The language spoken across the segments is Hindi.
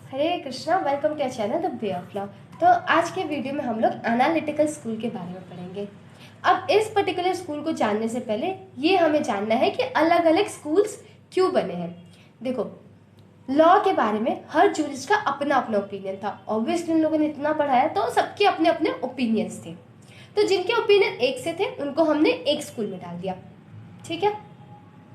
Hare Krishna, welcome to channel the way of law. तो आज के वीडियो में हम लोग एनालिटिकल स्कूल के बारे में पढ़ेंगे। अब इस पर्टिकुलर स्कूल को जानने से पहले ये हमें जानना है कि अलग अलग स्कूल्स क्यों बने हैं। देखो, लॉ के बारे में हर जूरिस्ट का अपना अपना ओपिनियन था। ऑब्वियसली उन लोगों ने इतना पढ़ाया तो सबके अपने अपने ओपिनियंस थे। तो जिनके ओपिनियन एक से थे उनको हमने एक स्कूल में डाल दिया। ठीक है,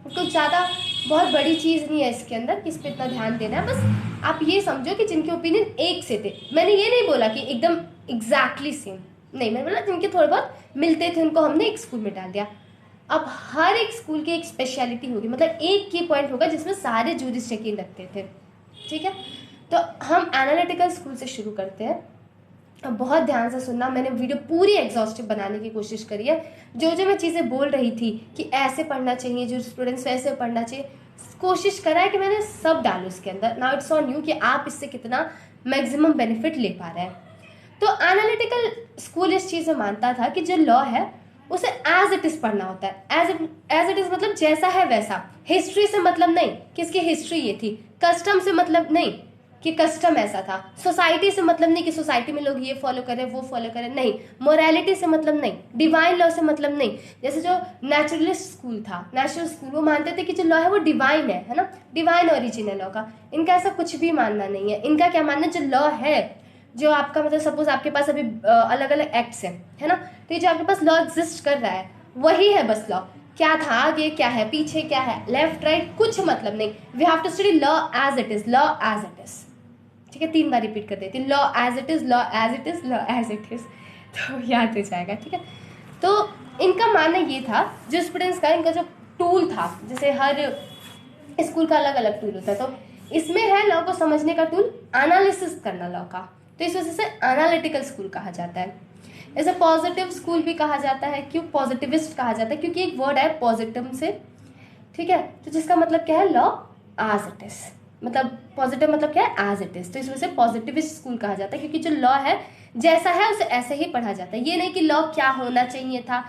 कुछ ज़्यादा बहुत बड़ी चीज़ नहीं है इसके अंदर कि इस पर इतना ध्यान देना है। बस आप ये समझो कि जिनके ओपिनियन एक से थे। मैंने ये नहीं बोला कि एकदम एग्जैक्टली सेम, नहीं, मैंने बोला जिनके थोड़े बहुत मिलते थे उनको हमने एक स्कूल में डाल दिया। अब हर एक स्कूल की एक स्पेशलिटी होगी, मतलब एक की पॉइंट होगा जिसमें सारे जूरिस्ट यकीन रखते थे। ठीक है, तो हम एनालिटिकल स्कूल से शुरू करते हैं। अब बहुत ध्यान से सुनना, मैंने वीडियो पूरी एग्जॉस्टिव बनाने की कोशिश करी है। जो जो मैं चीज़ें बोल रही थी कि ऐसे पढ़ना चाहिए, जो स्टूडेंट्स वैसे पढ़ना चाहिए, कोशिश करा है कि मैंने सब डालूँ इसके अंदर। नाउ इट्स ऑन यू कि आप इससे कितना मैक्सिमम बेनिफिट ले पा रहे हैं। तो एनालिटिकल स्कूल इस चीज़ में मानता था कि जो लॉ है उसे एज इट इज़ पढ़ना होता है। एज इट इज़ मतलब जैसा है वैसा। हिस्ट्री से मतलब नहीं कि इसकी हिस्ट्री ये थी, कस्टम से मतलब नहीं कि कस्टम ऐसा था, सोसाइटी से मतलब नहीं कि सोसाइटी में लोग ये फॉलो करें वो फॉलो करें, नहीं, मोरालिटी से मतलब नहीं, डिवाइन लॉ से मतलब नहीं। जैसे जो नेचुरलिस्ट स्कूल था, नेचुरल स्कूल, वो मानते थे कि जो लॉ है वो डिवाइन है ना, डिवाइन ओरिजिन है लॉ का। इनका ऐसा कुछ भी मानना नहीं है। इनका क्या मानना है, जो लॉ है, जो आपका मतलब सपोज आपके पास अभी अलग अलग एक्ट्स है ना, तो ये जो आपके पास लॉ एग्जिस्ट कर रहा है वही है बस लॉ। क्या था आगे, क्या है पीछे, क्या है लेफ्ट राइट, कुछ मतलब नहीं। We have to study law as it is, law as it is. ठीक है, 3 बार रिपीट कर देती हूँ, law as it is, law as it is, law as it is, तो याद हो जाएगा। ठीक है, तो इनका मानना ये था, जो स्टूडेंट्स का इनका जो टूल था, जैसे हर स्कूल का अलग अलग टूल होता है, तो इसमें है लॉ को समझने का टूल, एनालिसिस करना लॉ का, तो इस वजह से एनालिटिकल स्कूल कहा जाता है। ऐसे पॉजिटिव स्कूल भी कहा जाता है। क्यों पॉजिटिविस्ट कहा जाता है? क्योंकि एक वर्ड है पॉजिटिव से, ठीक है, तो जिसका मतलब क्या है, लॉ एज इट इज, मतलब पॉजिटिव मतलब क्या है, एज इट इज, तो इस वजह से पॉजिटिविस्ट स्कूल कहा जाता है। क्योंकि जो लॉ है जैसा है उसे ऐसे ही पढ़ा जाता है। ये नहीं कि लॉ क्या होना चाहिए था,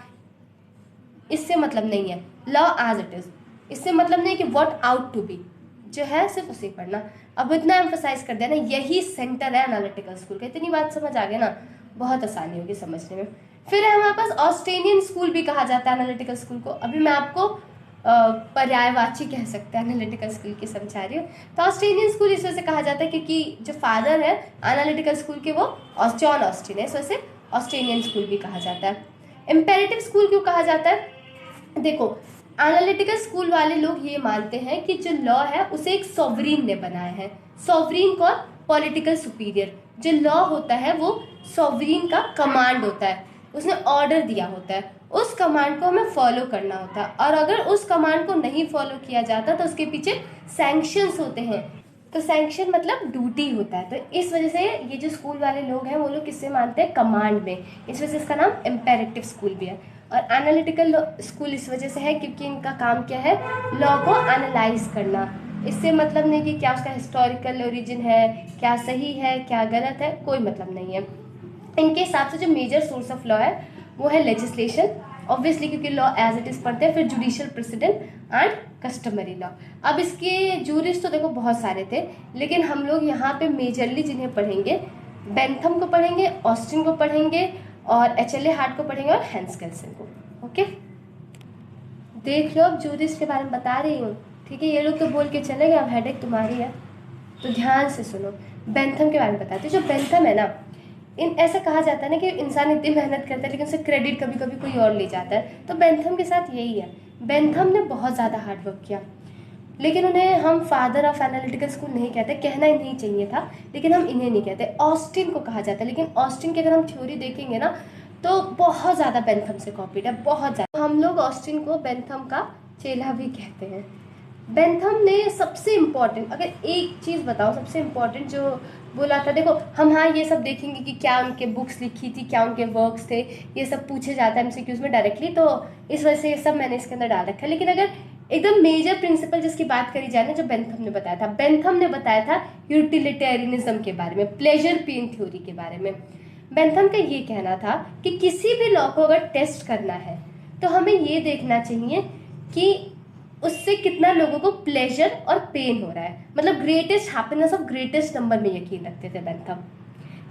इससे मतलब नहीं है। लॉ एज इट इज, इससे मतलब नहीं कि व्हाट आउट टू बी, जो है सिर्फ उसे पढ़ना। अब इतना एम्फोसाइज कर दिया ना, यही सेंटर है एनालिटिकल स्कूल का। इतनी बात समझ आ गई ना, बहुत आसानी होगी समझने में। फिर है हमारे पास ऑस्ट्रेलियन स्कूल भी कहा जाता है एनालिटिकल स्कूल को। अभी मैं आपको पर्यायवाची कह सकते हैं एनालिटिकल स्कूल की समझा रही हूँ। तो ऑस्ट्रेलियन स्कूल इस वजह से कहा जाता है क्योंकि जो फादर है एनालिटिकल स्कूल के वो जॉन ऑस्टिन है, इस वजह से ऑस्ट्रेलियन स्कूल भी कहा जाता है। इम्पेरेटिव स्कूल क्यों कहा जाता है? देखो, एनालिटिकल स्कूल वाले लोग ये मानते हैं कि जो लॉ है उसे एक सॉवरीन ने बनाया है। सॉवरीन कौन? Political superior. जो लॉ होता है वो सॉवरीन का कमांड होता है, उसने ऑर्डर दिया होता है, उस कमांड को हमें फॉलो करना होता है। और अगर उस कमांड को नहीं फॉलो किया जाता तो उसके पीछे सैंक्शंस होते हैं। तो सैंक्शन मतलब ड्यूटी होता है। तो इस वजह से ये जो स्कूल वाले लोग हैं वो लोग किससे मानते हैं? कमांड में। इस वजह से इसका नाम इम्पेरेटिव स्कूल भी है। और एनालिटिकल स्कूल इस वजह से है क्योंकि इनका काम क्या है? लॉ को एनालाइज करना। इससे मतलब नहीं कि क्या उसका हिस्टोरिकल ओरिजिन है, क्या सही है, क्या गलत है, कोई मतलब नहीं है। इनके हिसाब से जो मेजर सोर्स ऑफ लॉ है वो है लेजिस्लेशन, ऑब्वियसली क्योंकि लॉ एज इट इज पढ़ते हैं। फिर judicial president and customary law. अब इसके जूरिस्ट तो देखो बहुत सारे थे, लेकिन हम लोग यहाँ पे मेजरली जिन्हें पढ़ेंगे, बेंथम को पढ़ेंगे, ऑस्टिन को पढ़ेंगे, और एचएलए हार्ट को पढ़ेंगे, और हैंस केल्सन को। ओके, देख लो, अब जूरिस्ट के बारे में बता रही हूँ, ठीक है। ये लोग तो बोल के चले गए, अब हेडेक तुम्हारी है, तो ध्यान से सुनो। बेंथम के बारे में बताते। जो बेंथम है ना, ऐसा कहा जाता है ना कि इंसान इतनी मेहनत करता है लेकिन उसे क्रेडिट कभी कभी कोई और ले जाता है। तो बेंथम के साथ यही है। बेंथम ने बहुत ज़्यादा हार्डवर्क किया, लेकिन उन्हें हम फादर ऑफ एनालिटिकल स्कूल नहीं कहते, कहना ही नहीं चाहिए था, लेकिन हम इन्हें नहीं कहते, ऑस्टिन को कहा जाता है। लेकिन ऑस्टिन की अगर हम थ्योरी देखेंगे ना तो बहुत ज़्यादा बेंथम से कॉपीड है, बहुत ज़्यादा। हम लोग ऑस्टिन को बेंथम का चेला भी कहते हैं। बेंथम ने सबसे इम्पोर्टेंट, अगर एक चीज़ बताओ सबसे इम्पोर्टेंट जो बोला था, देखो हम हाँ ये सब देखेंगे कि क्या उनके बुक्स लिखी थी, क्या उनके वर्क्स थे, ये सब पूछे जाता है एमसीक्यूज में डायरेक्टली, तो इस वजह से ये सब मैंने इसके अंदर डाल रखा है। लेकिन अगर एकदम मेजर प्रिंसिपल जिसकी बात करी जाए ना, जो बेंथम ने बताया था, बेंथम ने बताया था यूटिलिटेरियनिज्म के बारे में, प्लेजर पेन थ्योरी के बारे में। बेंथम का ये कहना था कि किसी भी लॉ को अगर टेस्ट करना है तो हमें ये देखना चाहिए कि उससे कितना लोगों को प्लेजर और पेन हो रहा है, मतलब greatest happiness of greatest number में यकीन रखते थे बेंथम।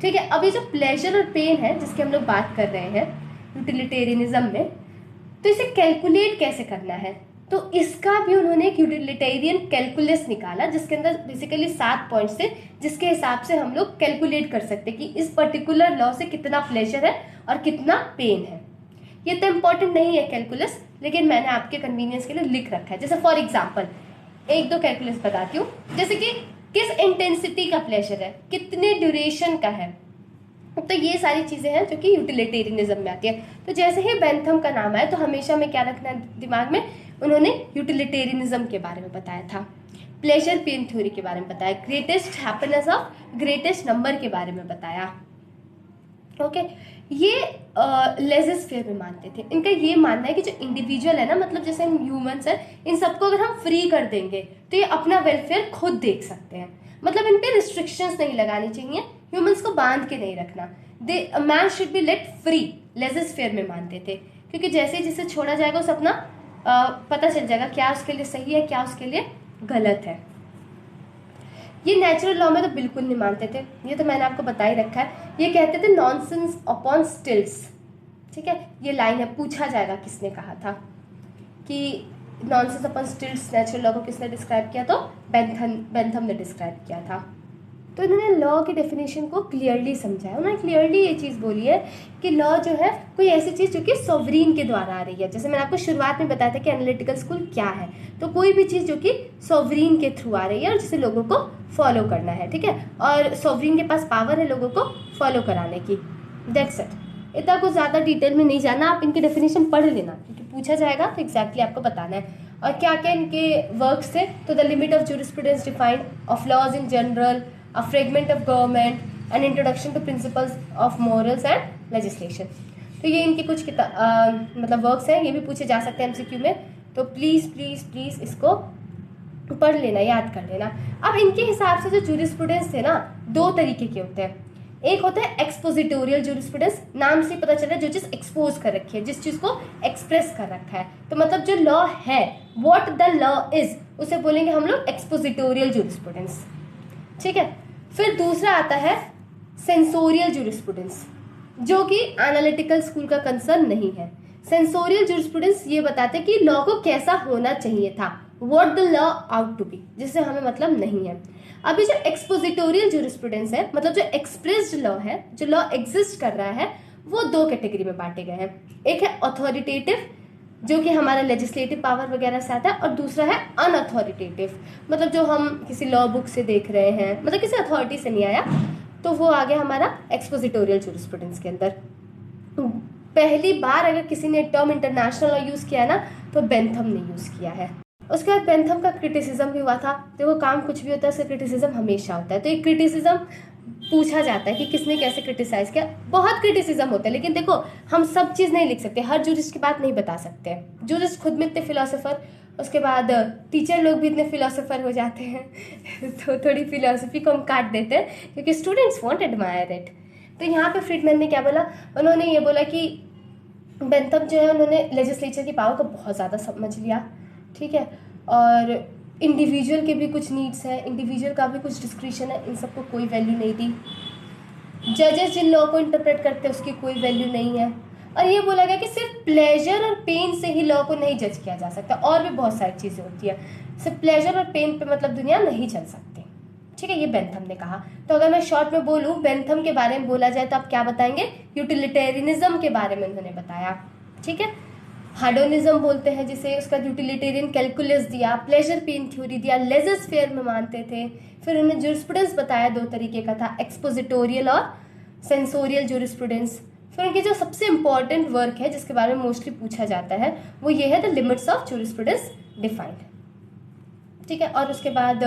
ठीक है, अभी जो प्लेजर और पेन है जिसकी हम लोग बात कर रहे हैं यूटिलिटेरियनिज्म में, तो इसे कैलकुलेट कैसे करना है, तो इसका भी उन्होंने एक यूटिलिटेरियन कैलकुलस निकाला जिसके अंदर बेसिकली 7 पॉइंट्स थे, जिसके हिसाब से हम लोग कैलकुलेट कर सकते हैं कि इस पर्टिकुलर लॉ से कितना प्लेजर है और कितना पेन है। ये तो इम्पोर्टेंट नहीं है कैलकुलस, लेकिन मैंने आपके कन्वीनियंस के लिए लिख रखा है। जैसे फॉर एग्जाम्पल एक दो कैलकुलस बताती हूँ, जैसे कि किस इंटेंसिटी का प्लेजर है, कितने ड्यूरेशन का है, तो ये सारी चीजें हैं जो कि यूटिलिटेरियनिज्म में आती है। तो जैसे ही बेंथम का नाम आया तो हमेशा में क्या रखना है दिमाग में, उन्होंने यूटिलिटेरियनिज्म के बारे में बताया था, प्लेजर पेन थ्योरी के बारे में बताया, greatest happiness of greatest number के बारे में बताया। ओके, ये लेज़र-फेयर में मानते थे। इनका ये मानना है कि जो इंडिविजुअल है ना, मतलब जैसे हम ह्यूमंस हैं, इन सबको अगर हम फ्री कर देंगे तो ये अपना वेलफेयर खुद देख सकते हैं, मतलब इन पे रिस्ट्रिक्शंस नहीं लगानी चाहिए, ह्यूमंस को बांध के नहीं रखना। Man should be let free, laissez faire में मानते थे, क्योंकि जैसे ही जिसे छोड़ा जाएगा उसे अपना पता चल जाएगा क्या उसके लिए सही है क्या उसके लिए गलत है। ये नेचुरल लॉ में तो बिल्कुल नहीं मानते थे, ये तो मैंने आपको बता ही रखा है। ये कहते थे नॉनसेंस अपॉन स्टिल्स। ठीक है, ये लाइन है, पूछा जाएगा किसने कहा था कि nonsense upon stills natural law को किसने डिस्क्राइब किया, तो बेंथम ने डिस्क्राइब किया था। तो इन्होंने लॉ की डेफिनेशन को क्लियरली समझाया। उन्होंने क्लियरली ये चीज़ बोली है कि लॉ जो है कोई ऐसी चीज़ जो कि सॉवरीन के द्वारा आ रही है। जैसे मैंने आपको शुरुआत में बताया था कि एनालिटिकल स्कूल क्या है, तो कोई भी चीज़ जो कि सॉवरीन के थ्रू आ रही है और जिसे लोगों को फॉलो करना है। ठीक है, और सॉवरीन के पास पावर है लोगों को फॉलो कराने की। दैट्स इट, इतना कुछ ज़्यादा डिटेल में नहीं जाना, आप इनकी डेफिनेशन पढ़ लेना क्योंकि पूछा जाएगा तो एग्जैक्टली आपको बताना है। और क्या क्या इनके वर्क्स थे, तो the limit of jurisprudence defined, of laws in general, a fragment of government, an introduction to principles of morals and legislation। तो ये इनकी कुछ मतलब वर्क्स हैं, ये भी पूछे जा सकते हैं एमसीक्यू में, तो प्लीज़ प्लीज़ प्लीज़ इसको पढ़ लेना, याद कर लेना। अब इनके हिसाब से जो जूरिस्प्रूडेंस थे ना, 2 तरीके के होते हैं। एक होता है एक्सपोजिटोरियल जूरिस्प्रूडेंस, नाम से पता चल रहा है जो चीज़ एक्सपोज कर रखी है, जिस चीज़ को एक्सप्रेस कर रखा है, तो मतलब जो लॉ है, व्हाट द लॉ इज, उसे बोलेंगे हम लोग एक्सपोजिटोरियल जूरिस्प्रूडेंस। ठीक है, फिर दूसरा आता है सेंसोरियल जूरिस्प्रूडेंस, जो कि एनालिटिकल स्कूल का कंसर्न नहीं है। सेंसोरियल जूरिस्प्रूडेंस ये बताते हैं कि लॉ को कैसा होना चाहिए था, what the law ought to be, जिससे हमें मतलब नहीं है। अभी जो एक्सपोजिटोरियल जूरिस्प्रूडेंस है, मतलब जो एक्सप्रेस्ड लॉ है, जो लॉ एग्जिस्ट कर रहा है, वो 2 कैटेगरी में बांटे गए हैं। एक है अथॉरिटेटिव, जो कि हमारा लेजिस्लेटिव पावर वगैरह से आता है, और दूसरा है अनअथॉरिटेटिव, मतलब जो हम किसी लॉ बुक से देख रहे हैं, मतलब किसी अथॉरिटी से नहीं आया, तो वो आ गया हमारा एक्सपोजिटोरियल जूरिस्प्रूडेंस के अंदर। पहली बार अगर किसी ने टर्म इंटरनेशनल लॉ यूज़ किया है ना, तो बेंथम ने यूज़ किया है। उसके बाद बेंथम का क्रिटिसिज्म भी हुआ था। देखो, काम कुछ भी होता है उसका क्रिटिसिज्म हमेशा होता है, तो एक क्रिटिसिज्म पूछा जाता है कि किसने कैसे क्रिटिसाइज किया। बहुत क्रिटिसिज्म होता है, लेकिन देखो हम सब चीज़ नहीं लिख सकते, हर जूरिस्ट की बात नहीं बता सकते। जूरिस्ट खुद में इतने फिलोसोफर, उसके बाद टीचर लोग भी इतने फिलोसोफर हो जाते हैं तो थोड़ी फिलोसफी को हम काट देते हैं क्योंकि स्टूडेंट्स वॉन्ट एडमायर इट। तो यहाँ पे फ्रीडमैन ने क्या बोला, उन्होंने ये बोला कि बेंथम जो है उन्होंने लेजिस्लेचर की पावर को बहुत ज़्यादा समझ लिया। ठीक है, और इंडिविजुअल के भी कुछ नीड्स हैं, इंडिविजुअल का भी कुछ डिस्क्रिशन है, इन सबको कोई वैल्यू नहीं दी। जजेस जिन लॉ को इंटरप्रेट करते हैं उसकी कोई वैल्यू नहीं है। और ये बोला गया कि सिर्फ प्लेजर और पेन से ही लॉ को नहीं जज किया जा सकता, और भी बहुत सारी चीज़ें होती है, सिर्फ प्लेजर और पेन पे मतलब दुनिया नहीं चल सकती। ठीक है, ये बेंथम ने कहा। तो अगर मैं शॉर्ट में बोलूँ बेंथम के बारे में बोला जाए तो आप क्या बताएंगे, यूटिलिटेरियनिज्म के बारे में उन्होंने बताया। ठीक है, हार्डोनिज्म बोलते हैं जिसे, उसका यूटिलिटेरियन कैलकुलस दिया, प्लेजर पेन थ्योरी दिया, लेज़र-फेयर में मानते थे। फिर उन्होंने जूरिस्प्रूडेंस बताया 2 तरीके का था, एक्सपोजिटोरियल और सेंसोरियल जूरिस्प्रूडेंस। फिर उनके जो सबसे इंपॉर्टेंट वर्क है जिसके बारे में मोस्टली पूछा जाता है वो ये है the limits of jurisprudence defined. ठीक है, और उसके बाद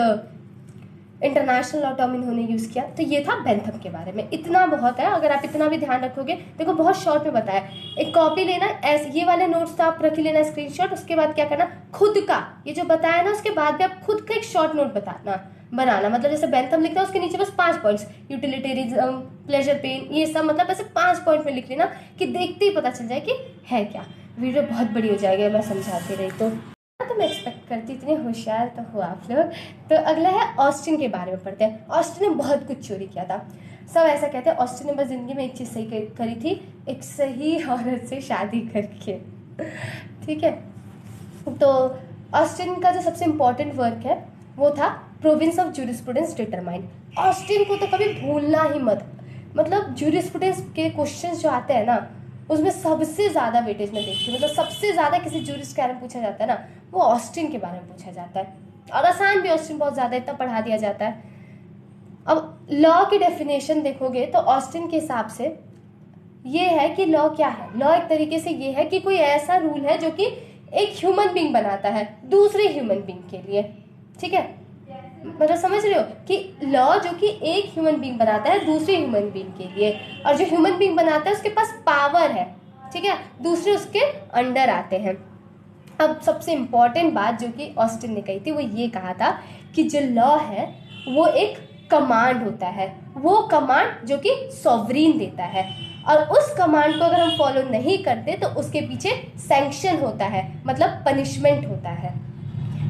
इंटरनेशनल लॉ टर्म इन्होंने यूज़ किया। तो ये था बेंथम के बारे में, इतना बहुत है। अगर आप इतना भी ध्यान रखोगे, देखो बहुत शॉर्ट में बताया, एक कॉपी लेना, ऐसे ये वाले नोट्स तो आप रख लेना स्क्रीनशॉट, उसके बाद क्या करना, खुद का ये जो बताया ना उसके बाद भी आप खुद का एक शॉर्ट नोट बनाना, मतलब जैसे बेंथम लिखता है उसके नीचे बस 5 पॉइंट्स, यूटिलिटेरिज्म, प्लेजर पेन, ये सब मतलब ऐसे 5 पॉइंट में लिख लेना कि देखते ही पता चल जाए कि है क्या। वीडियो बहुत बड़ी हो जाएगी मैं समझाती रही तो तो मैं एक्सपेक्ट करती, इतने होशियार तो हो आप लोग। तो अगला है ऑस्टिन के बारे में पढ़ते हैं। ऑस्टिन ने बहुत कुछ चोरी किया था। सब ऐसा कहते हैं ऑस्टिन ने बस ज़िंदगी में एक चीज़ सही करी थी, एक सही औरत से शादी करके। ठीक है, तो ऑस्टिन का जो सबसे इम्पोर्टेंट वर्क है वो था province of jurisprudence determine. Austin को तो कभी भूलना ही मत। मतलब जूरिस्प्रूडेंस के क्वेश्चंस जो आते हैं ना, उसमें सबसे ज़्यादा वेटेज में देखती हूँ, मतलब सबसे ज़्यादा किसी जूरिस्ट के बारे में पूछा जाता है ना, वो ऑस्टिन के बारे में पूछा जाता है। और आसान भी ऑस्टिन बहुत ज़्यादा, इतना पढ़ा दिया जाता है। अब लॉ की डेफिनेशन देखोगे तो ऑस्टिन के हिसाब से ये है कि लॉ क्या है। लॉ एक तरीके से ये है कि कोई ऐसा रूल है जो कि एक ह्यूमन बीइंग बनाता है दूसरे ह्यूमन बीइंग के लिए। ठीक है, मतलब समझ रहे हो कि लॉ जो कि एक ह्यूमन बीइंग बनाता है दूसरे ह्यूमन बीइंग के लिए, और जो ह्यूमन बीइंग बनाता है उसके पास पावर है। ठीक है, दूसरे उसके अंडर आते हैं। अब सबसे इम्पॉर्टेंट बात जो कि ऑस्टिन ने कही थी वो ये कहा था कि जो लॉ है वो एक कमांड होता है, वो कमांड जो कि सॉवरीन देता है, और उस कमांड को अगर हम फॉलो नहीं करते तो उसके पीछे सैंक्शन होता है, मतलब पनिशमेंट होता है।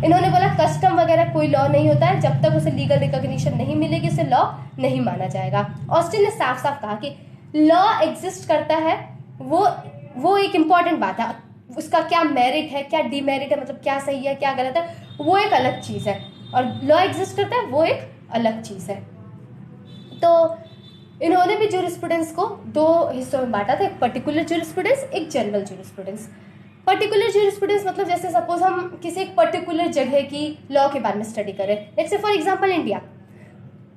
इन्होंने बोला कस्टम वगैरह कोई लॉ नहीं होता है, जब तक उसे लीगल रिकॉग्निशन नहीं मिलेगी उसे लॉ नहीं माना जाएगा। ऑस्टिन ने साफ साफ कहा कि लॉ एग्जिस्ट करता है, वो एक इम्पॉर्टेंट बात है। उसका क्या मेरिट है, क्या डिमेरिट है, मतलब क्या सही है क्या गलत है, वो एक अलग चीज़ है, और लॉ एग्जिस्ट करता है वो एक अलग चीज़ है। तो इन्होंने भी जूरिस्प्रूडेंस को दो हिस्सों में बांटा था, एक पर्टिकुलर जूरिस्प्रूडेंस, एक जनरल जूरिस्प्रूडेंस। पर्टिकुलर जूरिस्प्रूडेंस मतलब जैसे सपोज हम किसी एक पर्टिकुलर जगह की लॉ के बारे में स्टडी करें, let's say for example India,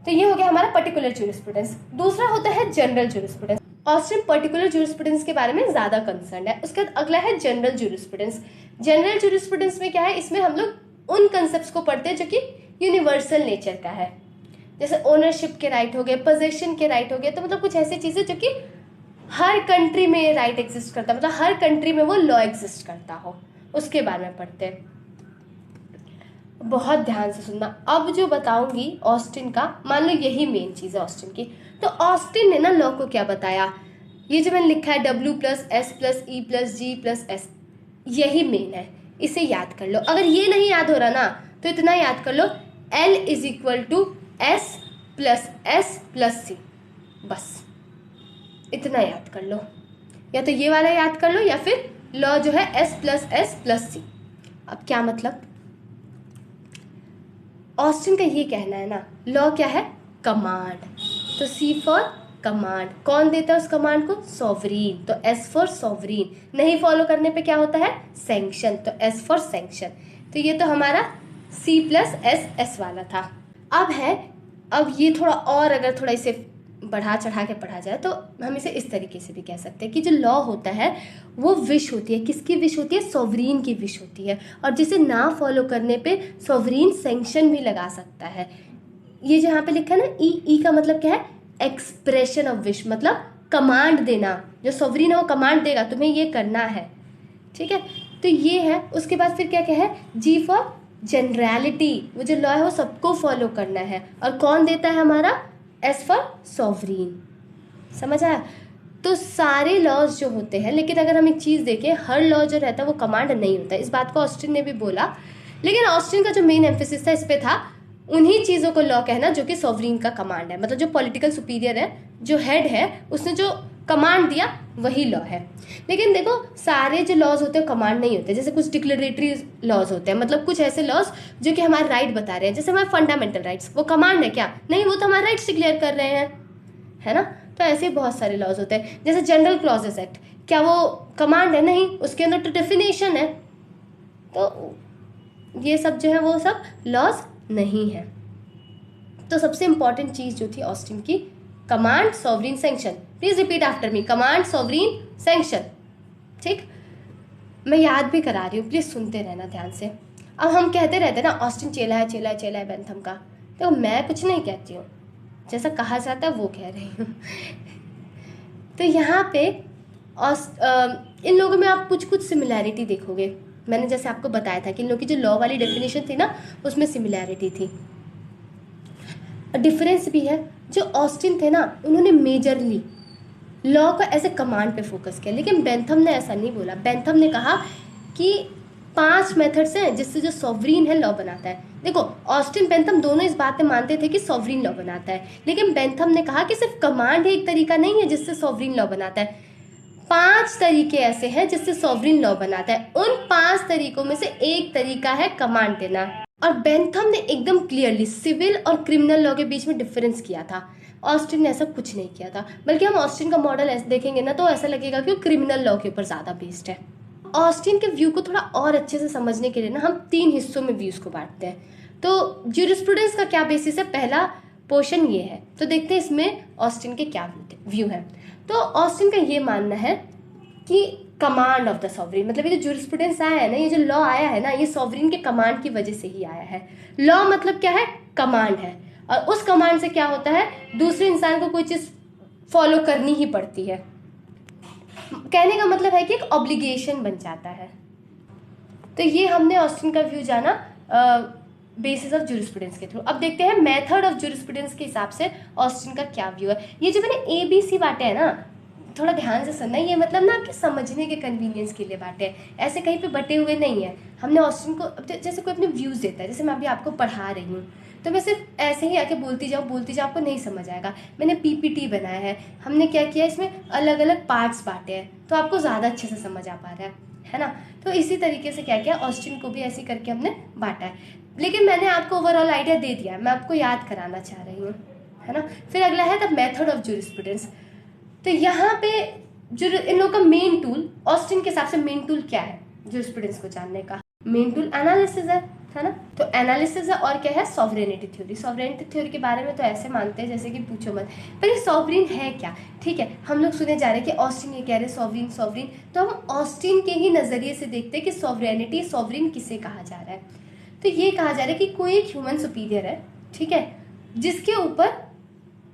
तो ये हो गया हमारा पर्टिकुलर जूरिस्प्रूडेंस। दूसरा होता है general jurisprudence. Austin particular jurisprudence के बारे में ज़्यादा कंसर्न है। उसके बाद अगला है जनरल जूरिस्प्रूडेंस। जनरल जूरिस्प्रूडेंस में क्या है, इसमें हम लोग उन कंसेप्ट को पढ़ते हैं जो कि यूनिवर्सल नेचर का है, जैसे ओनरशिप के राइट हो गए, पोजेशन के राइट हो गए, तो मतलब कुछ ऐसी चीज़ें जो कि हर कंट्री में राइट एग्जिस्ट करता है, मतलब हर कंट्री में वो लॉ एग्जिस्ट करता हो, उसके बारे में पढ़ते हैं। बहुत ध्यान से सुनना। अब जो बताऊंगी ऑस्टिन का, मान लो यही मेन चीज़ है ऑस्टिन की, तो ऑस्टिन ने ना लॉ को क्या बताया, ये जो मैंने लिखा है W+S+E+G+S, यही मेन है, इसे याद कर लो। अगर ये नहीं याद हो रहा ना तो इतना याद कर लो, L=S+S+C, बस इतना याद कर लो। या तो ये वाला याद कर लो या फिर लॉ जो है S+S+C। अब क्या मतलब, ऑस्टिन का ये कहना है ना, लॉ क्या है, कमांड, तो C फॉर कमांड। कौन देता है उस कमांड को, सॉवरीन, तो S फॉर सॉवरीन। नहीं फॉलो करने पे क्या होता है, सैंक्शन, तो S फॉर सैंक्शन। तो ये तो हमारा C+S वाला था। अब ये थोड़ा और अगर थोड़ा इसे बढ़ा चढ़ा के पढ़ा जाए तो हम इसे इस तरीके से भी कह सकते हैं कि जो लॉ होता है वो विश होती है, किसकी विश होती है, सॉवरीन की विश होती है, और जिसे ना फॉलो करने पे सॉवरीन सैंक्शन भी लगा सकता है। ये जहाँ पे लिखा है ना ई का मतलब क्या है, एक्सप्रेशन ऑफ विश, मतलब कमांड देना। जो सॉवरीन है वो कमांड देगा तुम्हें ये करना है। ठीक है, तो ये है। उसके बाद फिर क्या है, जी फॉर जनरलिटी, वो जो लॉ है वो सबको फॉलो करना है, और कौन देता है हमारा, एस फॉर सॉवरीन। समझ आया। तो सारे लॉज जो होते हैं, लेकिन अगर हम एक चीज़ देखें, हर लॉ जो रहता है वो कमांड नहीं होता। इस बात को ऑस्टिन ने भी बोला, लेकिन ऑस्टिन का जो मेन एम्फेसिस था इस पे था उन्हीं चीज़ों को लॉ कहना जो कि सॉवरीन का कमांड है, मतलब जो पॉलिटिकल सुपीरियर है, जो हेड है, उसने जो कमांड दिया वही लॉ है। लेकिन देखो सारे जो लॉज होते हैं कमांड नहीं होते, जैसे कुछ डिक्लेरेटरी लॉज होते हैं, मतलब कुछ ऐसे लॉज जो कि हमारे राइट बता रहे हैं, जैसे हमारे फंडामेंटल राइट्स, वो कमांड है क्या, नहीं, वो तो हमारे राइट्स डिक्लेयर कर रहे हैं, है ना। तो ऐसे बहुत सारे लॉज होते हैं, जैसे जनरल क्लॉजेस एक्ट, क्या वो कमांड है, नहीं, उसके अंदर तो डेफिनेशन है। तो ये सब जो है वो सब लॉज नहीं है। तो सबसे इंपॉर्टेंट चीज़ जो थी ऑस्टिन की, command, sovereign, sanction. Please repeat after me, command, sovereign, sanction. ठीक, मैं याद भी करा रही हूँ, प्लीज सुनते रहना ध्यान से। अब हम कहते रहते ना ऑस्टिन चेला है, चेला है, चेला है बेंथम का, तो मैं कुछ नहीं कहती हूँ, जैसा कहा जाता है वो कह रही हूँ। तो यहाँ पे इन लोगों में आप कुछ कुछ सिमिलैरिटी देखोगे। मैंने जैसे आपको बताया था कि इन लोगों की जो लॉ वाली डेफिनेशन थी ना उसमें सिमिलैरिटी थी, डिफरेंस भी है। जो ऑस्टिन थे ना उन्होंने मेजरली लॉ को एज ए कमांड पे फोकस किया, लेकिन बेंथम ने ऐसा नहीं बोला। बेंथम ने कहा कि 5 मेथड्स हैं जिससे जो सॉवरीन है लॉ बनाता है। देखो ऑस्टिन बेंथम दोनों इस बात में मानते थे कि सॉवरीन लॉ बनाता है, लेकिन बेंथम ने कहा कि सिर्फ कमांड ही एक तरीका नहीं है जिससे सॉवरीन लॉ बनाता है। 5 तरीके ऐसे हैं जिससे सॉवरीन लॉ बनाता है। उन 5 तरीकों में से एक तरीका है कमांड देना। और बेंथम ने एकदम क्लियरली सिविल और क्रिमिनल लॉ के बीच में डिफरेंस किया था। ऑस्टिन ने ऐसा कुछ नहीं किया था, बल्कि हम ऑस्टिन का मॉडल ऐसे देखेंगे ना तो ऐसा लगेगा कि वो क्रिमिनल लॉ के ऊपर ज़्यादा बेस्ड है। ऑस्टिन के व्यू को थोड़ा और अच्छे से समझने के लिए ना हम 3 हिस्सों में व्यूज़ को बांटते हैं। तो ज्यूरिस्प्रूडेंस का क्या बेसिस है, पहला पोर्शन ये है, तो देखते हैं इसमें ऑस्टिन के क्या व्यू है। तो ऑस्टिन का ये मानना है कि कमांड ऑफ द सॉवरीन, मतलब ये जो ज्यूरिस्प्रूडेंस आया है ना, ये जो लॉ आया है ना, ये सॉवरीन के कमांड की वजह से ही आया है। लॉ मतलब क्या है, कमांड है, और उस कमांड से क्या होता है, दूसरे इंसान को कोई चीज़ फॉलो करनी ही पड़ती है। कहने का मतलब है कि एक ऑब्लिगेशन बन जाता है। तो ये हमने ऑस्टिन का व्यू जाना बेसिस ऑफ ज्यूरिस्प्रूडेंस के थ्रू। अब देखते हैं मेथड ऑफ ज्यूरिस्प्रूडेंस के हिसाब से ऑस्टिन का क्या व्यू है। ये जो मैंने ABC बांटे हैं ना, थोड़ा ध्यान से सुनना, ये मतलब ना आपके समझने के कन्वीनियंस के लिए बांटे हैं, ऐसे कहीं पे बटे हुए नहीं है। हमने ऑस्टिन को जैसे कोई अपने व्यूज़ देता है, जैसे मैं अभी आपको पढ़ा रही हूँ, तो मैं सिर्फ ऐसे ही आके बोलती जाऊँ आपको नहीं समझ आएगा। मैंने PPT बनाया है, हमने क्या किया, इसमें अलग अलग पार्ट्स बांटे हैं, तो आपको ज़्यादा अच्छे से समझ आ पा रहा है ना। तो इसी तरीके से क्या किया, ऑस्टिन को भी ऐसे करके हमने बांटा है, लेकिन मैंने आपको ओवरऑल आइडिया दे दिया है, मैं आपको याद कराना चाह रही हूँ, है ना। फिर अगला है द मेथड ऑफ ज्यूरिस्प्रूडेंस। तो यहाँ पे जो इन लोगों का मेन टूल, ऑस्टिन के हिसाब से मेन टूल क्या है ज्यूरिस्प्रूडेंस को जानने का, मेन टूल एनालिसिस है ना। तो एनालिसिस है, और क्या है, सॉवरेनिटी थ्योरी। सॉवरेनिटी थ्योरी के बारे में तो ऐसे मानते हैं जैसे कि पूछो मत, पर ये सॉवरीन है क्या, ठीक है। हम लोग सुने जा रहे हैं कि ऑस्टिन ये कह रहे हैं सॉवरीन सॉवरीन, तो हम ऑस्टिन के ही नज़रिए से देखते हैं कि सॉवरेनिटी, सॉवरीन किसे कहा जा रहा है। तो ये कहा जा रहा है कि कोई एक ह्यूमन सुपीरियर है, ठीक है, जिसके ऊपर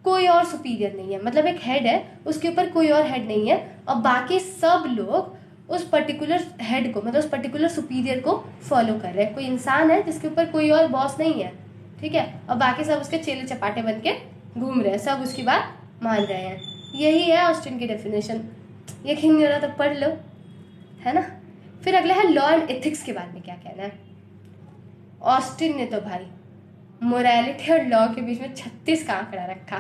कोई और सुपीरियर नहीं है, मतलब एक हेड है, उसके ऊपर कोई और हेड नहीं है, और बाकी सब लोग उस पर्टिकुलर हेड को, मतलब उस पर्टिकुलर सुपीरियर को फॉलो कर रहे हैं। कोई इंसान है जिसके ऊपर कोई और बॉस नहीं है, ठीक है, और बाकी सब उसके चेले चपाटे बन के घूम रहे हैं, सब उसकी बात मान रहे हैं। यही है ऑस्टिन की डेफिनेशन। यकीन नहीं हो रहा तो पढ़ लो, है ना। फिर अगला है लॉ एंड एथिक्स के बारे में क्या कहना है। ऑस्टिन ने तो भाई मोरालिटी और लॉ के बीच में 36 का आंकड़ा रखा,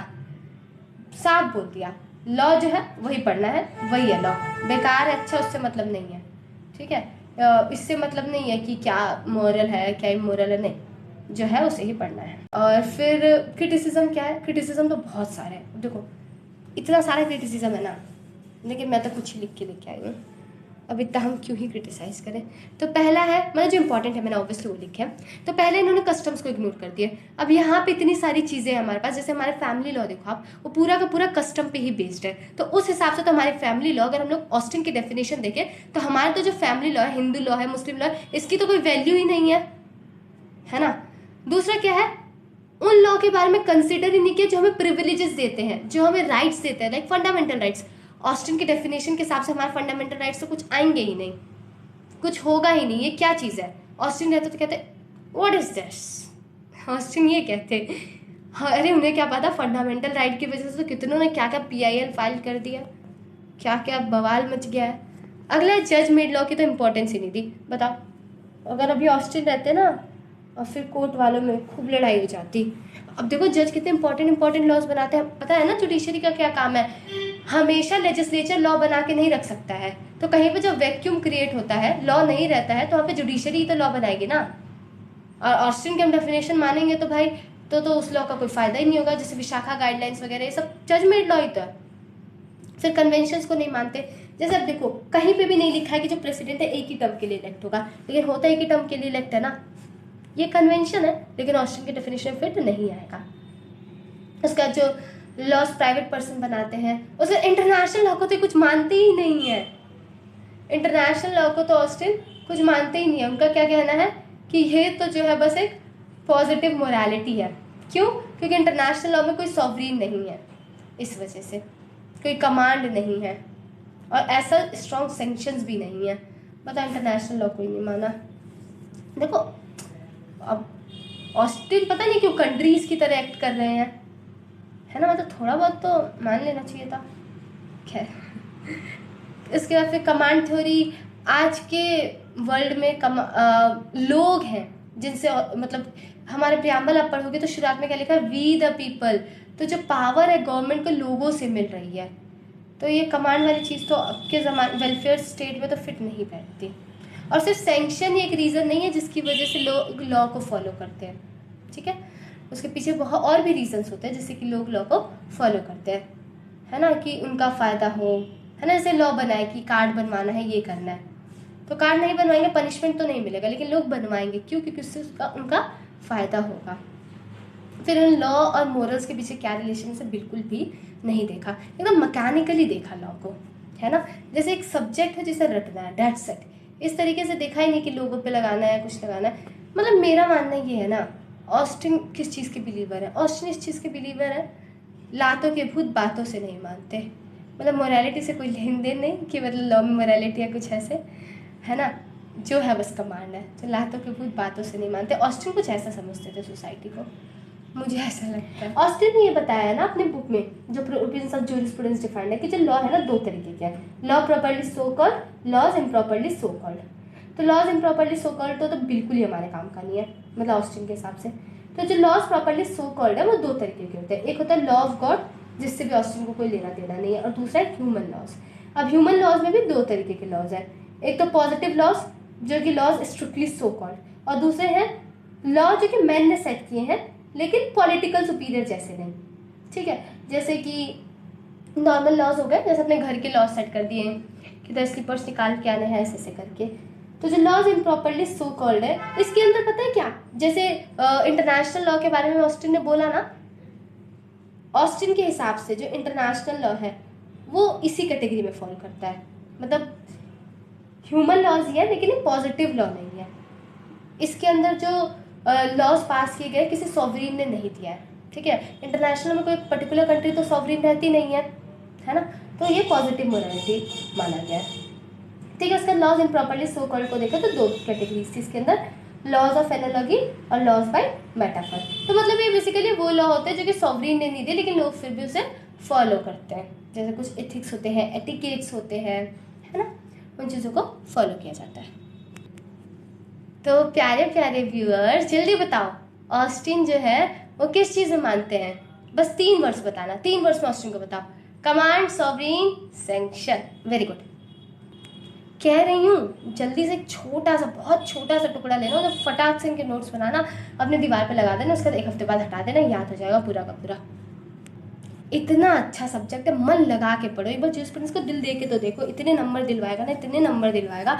साफ बोल दिया लॉ जो है वही पढ़ना है, वही है लॉ, बेकार है, अच्छा उससे मतलब नहीं है, ठीक है। इससे मतलब नहीं है कि क्या मोरल है क्या इमोरल है, नहीं, जो है उसे ही पढ़ना है। और फिर क्रिटिसिज्म क्या है, क्रिटिसिज्म तो बहुत सारे हैं, देखो इतना सारा क्रिटिसिज्म है ना, लेकिन मैं तो कुछ ही लिख के लेके आई हूँ, अब इतना हम क्यों ही क्रिटिसाइज करें। तो पहला है, मतलब जो इंपॉर्टेंट है मैंने ऑब्वियसली वो लिखे हैं। तो पहले इन्होंने कस्टम्स को इग्नोर कर दिया। अब यहाँ पे इतनी सारी चीज़ें हैं हमारे पास, जैसे हमारे फैमिली लॉ देखो आप, वो पूरा का पूरा कस्टम पे ही बेस्ड है। तो उस हिसाब से तो हमारे फैमिली लॉ, अगर हम लोग ऑस्टिन की डेफिनेशन देखें तो हमारे तो जो फैमिली लॉ है, हिंदू लॉ है, मुस्लिम लॉ है, इसकी तो कोई वैल्यू ही नहीं है ना। दूसरा क्या है, उन लॉ के बारे में कंसिडर ही नहीं किया जो हमें प्रिविलेजेस देते हैं, जो हमें राइट्स देते हैं, लाइक फंडामेंटल राइट्स। ऑस्टिन की डेफिनेशन के हिसाब से हमारे फंडामेंटल राइट्स तो कुछ आएंगे ही नहीं, कुछ होगा ही नहीं, ये क्या चीज़ है। ऑस्टिन रहते तो कहते व्हाट इज दिस, ऑस्टिन ये कहते, हाँ, अरे उन्हें क्या पता, फंडामेंटल राइट की वजह से तो कितनों ने क्या क्या PIL फाइल कर दिया, क्या क्या बवाल मच गया है। अगला जज मेड लॉ की तो इंपॉर्टेंस ही नहीं दी। बताओ अगर अभी ऑस्टिन रहते ना और फिर कोर्ट वालों में खूब लड़ाई हो जाती। अब देखो जज कितने इंपॉर्टेंट लॉज बनाते हैं, पता है ना जुडिशरी का क्या काम है, हमेशा लेजिस्लेचर लॉ बना के नहीं रख सकता है। तो कहीं पे जब वैक्यूम क्रिएट होता है, लॉ नहीं रहता है, तो वहाँ पे जुडिशरी तो लॉ बनाएगी ना। और ऑस्टिन की हम डेफिनेशन मानेंगे तो भाई तो उस लॉ का कोई फायदा ही नहीं होगा, जैसे विशाखा गाइडलाइंस वगैरह, ये सब जजमेंट लॉ ही तो है। फिर कन्वेंशंस को नहीं मानते, जैसे अब देखो कहीं पे भी नहीं लिखा है कि जो प्रेसिडेंट है एक ही टर्म के लिए इलेक्ट होगा, लेकिन होता एक ही टर्म के लिए इलेक्ट है ना, ये कन्वेंशन है, लेकिन ऑस्टिन के डेफिनेशन फिट नहीं आएगा। उसका जो लॉस प्राइवेट पर्सन बनाते हैं, उसका इंटरनेशनल लॉ को तो कुछ मानते ही नहीं है। इंटरनेशनल लॉ को तो ऑस्टिन कुछ मानते ही नहीं है। उनका क्या कहना है कि ये तो जो है बस एक पॉजिटिव मोरालिटी है। क्यों? क्योंकि इंटरनेशनल लॉ में कोई सॉवरीन नहीं है, इस वजह से कोई कमांड नहीं है, और ऐसा स्ट्रॉन्ग सैंक्शंस भी नहीं है। मतलब इंटरनेशनल लॉ कोई नहीं माना। देखो अब ऑस्टिन पता नहीं क्यों कंट्रीज की तरह एक्ट कर रहे हैं, है ना, मतलब थोड़ा बहुत तो मान लेना चाहिए था। खैर इसके बाद फिर कमांड थ्योरी, आज के वर्ल्ड में लोग हैं जिनसे मतलब हमारे प्रियम्बल आप पढ़ोगे तो शुरुआत में क्या लिखा है, वी द पीपल। तो जो पावर है गवर्नमेंट को लोगों से मिल रही है, तो ये कमांड वाली चीज़ तो अब के ज़माने वेलफेयर स्टेट में तो फिट नहीं बैठती। और सिर्फ सैंक्शन ही एक रीज़न नहीं है जिसकी वजह से लोग लॉ को फॉलो करते हैं, ठीक है। उसके पीछे बहुत और भी रीजंस होते हैं जिससे कि लोग लॉ को फॉलो करते हैं, है ना, कि उनका फ़ायदा हो, है ना। जैसे लॉ बनाए कि कार्ड बनवाना है, ये करना है, तो कार्ड नहीं बनवाएंगे पनिशमेंट तो नहीं मिलेगा, लेकिन लोग बनवाएंगे क्यों, क्योंकि उससे उनका फ़ायदा होगा। फिर उन लॉ और मोरल्स के पीछे क्या रिलेशन से बिल्कुल भी नहीं देखा, एकदम मैकेनिकली देखा लॉ को, है ना। जैसे एक सब्जेक्ट है जिसे रटना है, दैट्स इट। इस तरीके से देखा ही नहीं कि लोगों पे लगाना है, कुछ लगाना है। मतलब मेरा मानना ये है ना, ऑस्टिन किस चीज़ के बिलीवर है, ऑस्टिन इस चीज़ के बिलीवर है, लातों के भूत बातों से नहीं मानते। मतलब मोरालिटी से कोई लेन देन नहीं कि मतलब लॉ में मोरालिटी है कुछ ऐसे, है ना, जो है बस कमांड है। तो लातों के भूत बातों से नहीं मानते, ऑस्टिन कुछ ऐसा समझते थे सोसाइटी को, मुझे ऐसा लगता है। ऑस्टिन ने ये बताया है ना अपने बुक में, जो प्रिंसिपल्स ऑफ जूरिस्प्रूडेंस डिफाइंड है, कि जो लॉ है ना दो तरीके के हैं, law properly so called, laws improperly so called. तो लॉज इम्प्रॉपर्ली सो कॉल्ड तो बिल्कुल ही हमारे काम का नहीं है, मतलब ऑस्टिन के हिसाब से। तो जो लॉज प्रॉपर्ली सो कॉल्ड है वो दो तरीके के होते हैं, एक होता है लॉ ऑफ गॉड, जिससे भी ऑस्टिन को कोई लेना देना नहीं है, और दूसरा है ह्यूमन लॉज। अब ह्यूमन लॉज में भी दो तरीके के लॉज है, एक तो पॉजिटिव लॉज जो कि लॉज स्ट्रिक्टली सो कॉल्ड, और दूसरे हैं लॉ जो कि मैन ने सेट किए हैं लेकिन पॉलिटिकल सुपीरियर जैसे नहीं, ठीक है। जैसे कि नॉर्मल लॉज हो गए, जैसे अपने घर के लॉज सेट कर दिए कि 10 स्लीपर्स निकाल के आने हैं ऐसे ऐसे करके। तो जो लॉज इम्प्रॉपर्ली सो कॉल्ड है, इसके अंदर पता है क्या, जैसे इंटरनेशनल लॉ के बारे में ऑस्टिन ने बोला ना, ऑस्टिन के हिसाब से जो इंटरनेशनल लॉ है वो इसी कैटेगरी में फॉल करता है। मतलब ह्यूमन लॉज ही है लेकिन ये पॉजिटिव लॉ नहीं है। इसके अंदर जो लॉज पास किए गए किसी सॉवरीन ने नहीं दिया है, ठीक है। इंटरनेशनल में कोई पर्टिकुलर कंट्री तो सॉवरीन रहती नहीं है ना, तो ये पॉजिटिव मोरालिटी माना गया है, ठीक है। उसका लॉज इम्प्रॉपर्ली सो कॉल्ड को देखा तो दो कैटेगरीज थी इसके अंदर, लॉज ऑफ एनालॉजी और लॉज बाय मेटाफर। तो मतलब ये बेसिकली वो लॉ होते हैं जो कि सॉवरीन ने नहीं दिए लेकिन लोग फिर भी उसे फॉलो करते हैं, जैसे कुछ एथिक्स होते हैं, एटिकेट्स होते हैं, है ना, उन चीज़ों को फॉलो किया जाता है। तो प्यारे प्यारे व्यूअर्स जल्दी बताओ, ऑस्टिन जो है वो किस चीज़ में मानते हैं, बस 3 वर्ड्स बताना, 3 वर्ड्स में ऑस्टिन को बताओ, command, sovereign, sanction. Very good, कह रही हूँ जल्दी से एक छोटा सा, बहुत छोटा सा टुकड़ा लेना, तो फटाक से इनके नोट्स बनाना, अपने दीवार पे लगा देना, उसके बाद 1 हफ्ते बाद हटा देना, याद हो जाएगा पूरा का पूरा। इतना अच्छा सब्जेक्ट है, मन लगा के पढ़ो, एक बार जूरिस्प्रूडेंस को दिल दे के तो देखो, इतने नंबर दिलवाएगा ना, इतने नंबर दिलवाएगा,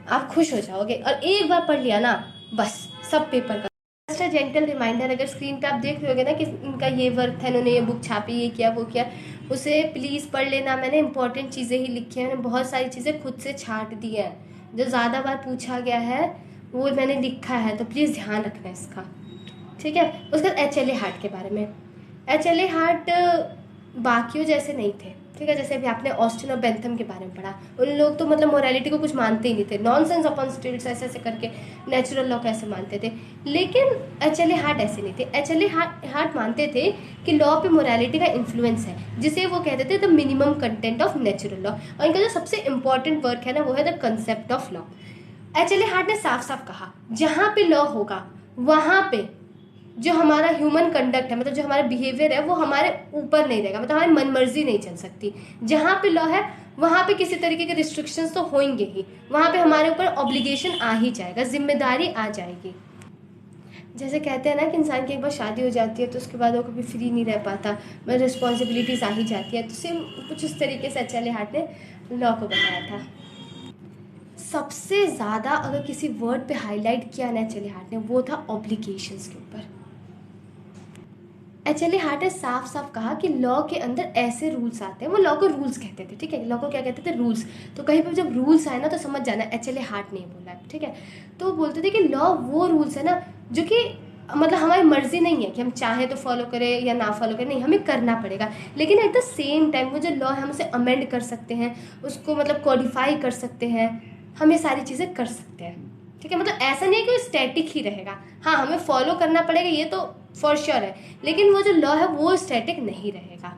आप खुश हो जाओगे। और एक बार पढ़ लिया ना बस सब पेपर का। जस्ट अ जेंटल रिमाइंडर, अगर स्क्रीन पे आप देख रहे होगे ना कि इनका ये वर्क है, इन्होंने ये बुक छापी, ये किया वो किया, उसे प्लीज़ पढ़ लेना। मैंने इंपॉर्टेंट चीज़ें ही लिखी हैं, मैंने बहुत सारी चीज़ें खुद से छांट दी हैं, जो ज़्यादा बार पूछा गया है वो मैंने लिखा है, तो प्लीज़ ध्यान रखना इसका, ठीक है। उसके बाद HLA हार्ट के बारे में, HLA हार्ट बाकियों जैसे नहीं थे, ठीक है। जैसे अभी आपने ऑस्टिन और बेंथम के बारे में पढ़ा, उन लोग तो मतलब मोरालिटी को कुछ मानते ही नहीं थे, नॉनसेंस अपॉन स्टिल्ट्स ऐसे ऐसे करके नेचुरल लॉ कैसे मानते थे। लेकिन HLA हार्ट ऐसे नहीं थे, HLA हार्ट मानते थे कि लॉ पे मोरालिटी का इन्फ्लुएंस है, जिसे वो कहते थे the minimum content of natural law. और इनका जो सबसे इंपॉर्टेंट वर्क है ना वो है the concept of law. HLA heart ने साफ साफ कहा, जहाँ पे लॉ होगा वहाँ पे जो हमारा ह्यूमन कंडक्ट है, मतलब जो हमारा बिहेवियर है वो हमारे ऊपर नहीं रहेगा, मतलब हमारी मनमर्जी नहीं चल सकती। जहाँ पे लॉ है वहाँ पे किसी तरीके के रिस्ट्रिक्शंस तो होंगे ही, वहाँ पे हमारे ऊपर ऑब्लिगेशन आ ही जाएगा, जिम्मेदारी आ जाएगी। जैसे कहते हैं ना कि इंसान की एक बार शादी हो जाती है तो उसके बाद वो कभी फ्री नहीं रह पाता, मतलब रिस्पॉन्सिबिलिटीज़ आ ही जाती है, तो सेम कुछ इस तरीके से HLA हार्ट ने लॉ को बनाया था। सबसे ज़्यादा अगर किसी वर्ड पे हाईलाइट किया ना HLA हार्ट ने, वो था ऑब्लिगेशंस के ऊपर। HLA हार्ट ने साफ साफ कहा कि लॉ के अंदर ऐसे रूल्स आते हैं, वो लॉ को रूल्स कहते थे, ठीक है, लॉ को क्या कहते थे, रूल्स। तो कहीं पर जब रूल्स आए ना तो समझ जाना HLA हार्ट नहीं बोला है, ठीक है। तो बोलते थे कि लॉ वो रूल्स है ना जो कि मतलब हमारी मर्जी नहीं है कि हम चाहें तो फॉलो करें या ना फॉलो करें, नहीं, हमें करना पड़ेगा। लेकिन एट द सेम टाइम वो जो लॉ है हम उसे अमेंड कर सकते हैं, उसको मतलब कोडिफाई कर सकते हैं, हम ये सारी चीज़ें कर सकते हैं, ठीक है। मतलब ऐसा नहीं है कि वो स्टैटिक ही रहेगा, हाँ हमें फॉलो करना पड़ेगा ये तो फॉर श्योर है, लेकिन वो जो लॉ है वो स्टैटिक नहीं रहेगा।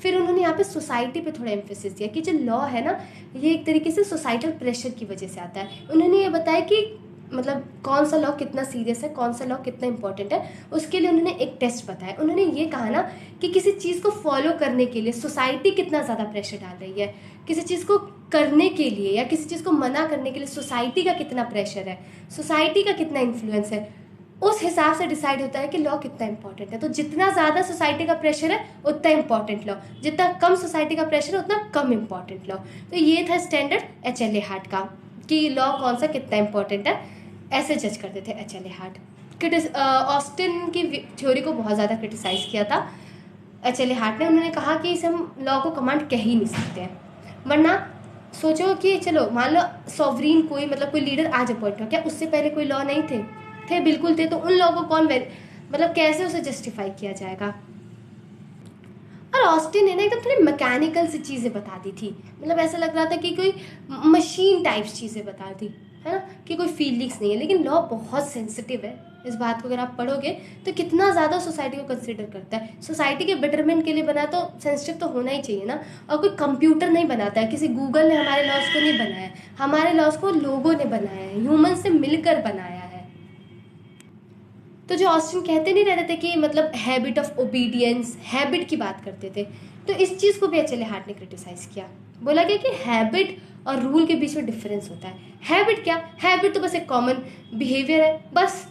फिर उन्होंने यहाँ पे सोसाइटी पे थोड़ा एम्फेसिस दिया कि जो लॉ है ना, ये एक तरीके से सोसाइटल प्रेशर की वजह से आता है। उन्होंने ये बताया कि मतलब कौन सा लॉ कितना सीरियस है, कौन सा लॉ कितना इंपॉर्टेंट है, उसके लिए उन्होंने एक टेस्ट बताया। उन्होंने ये कहा ना कि किसी चीज़ को फॉलो करने के लिए सोसाइटी कितना ज़्यादा प्रेशर डाल रही है, किसी चीज़ को करने के लिए या किसी चीज़ को मना करने के लिए सोसाइटी का कितना प्रेशर है, सोसाइटी का कितना इन्फ्लुएंस है, उस हिसाब से डिसाइड होता है कि लॉ कितना इंपॉर्टेंट है। तो जितना ज़्यादा सोसाइटी का प्रेशर है उतना इंपॉर्टेंट लॉ, जितना कम सोसाइटी का प्रेशर है उतना कम इंपॉर्टेंट लॉ। तो ये था स्टैंडर्ड HLA हार्ट का कि लॉ कौन सा कितना इंपॉर्टेंट है, ऐसे जज करते थे HLA हार्ट। ऑस्टिन की थ्योरी को बहुत ज़्यादा क्रिटिसाइज़ किया था HLA हार्ट ने। उन्होंने कहा कि इसे हम लॉ को कमांड कह ही नहीं सकते हैं, वरना सोचो कि चलो मान लो सॉवरीन कोई मतलब कोई लीडर आज अपॉइंट हो, क्या उससे पहले कोई लॉ नहीं थे बिल्कुल थे। तो उन लॉ को कौन मतलब कैसे उसे जस्टिफाई किया जाएगा। और ऑस्टिन ने ना एकदम थोड़ी मैकेनिकल सी चीज़ें बता दी थी, मतलब ऐसा लग रहा था कि कोई मशीन टाइप्स चीज़ें बता दी है ना, कि कोई फीलिंग्स नहीं है। लेकिन लॉ बहुत सेंसिटिव है, इस बात को अगर आप पढ़ोगे तो कितना ज़्यादा सोसाइटी को कंसिडर करता है। सोसाइटी के बेटरमेंट के लिए बना तो सेंसिटिव तो होना ही चाहिए ना। और कोई कंप्यूटर नहीं बनाता है, किसी गूगल ने हमारे लॉज को नहीं बनाया है, हमारे लॉज को लोगों ने बनाया है, ह्यूमन से मिलकर बनाया है। तो जो ऑस्टिन कहते नहीं रहते थे कि मतलब हैबिट ऑफ ओबीडियंस, हैबिट की बात करते थे, तो इस चीज़ को भी HLA हार्ट ने क्रिटिसाइज किया। बोला गया कि हैबिट और रूल के बीच में डिफरेंस होता है। हैबिट क्या, हैबिट तो बस एक कॉमन बिहेवियर है बस,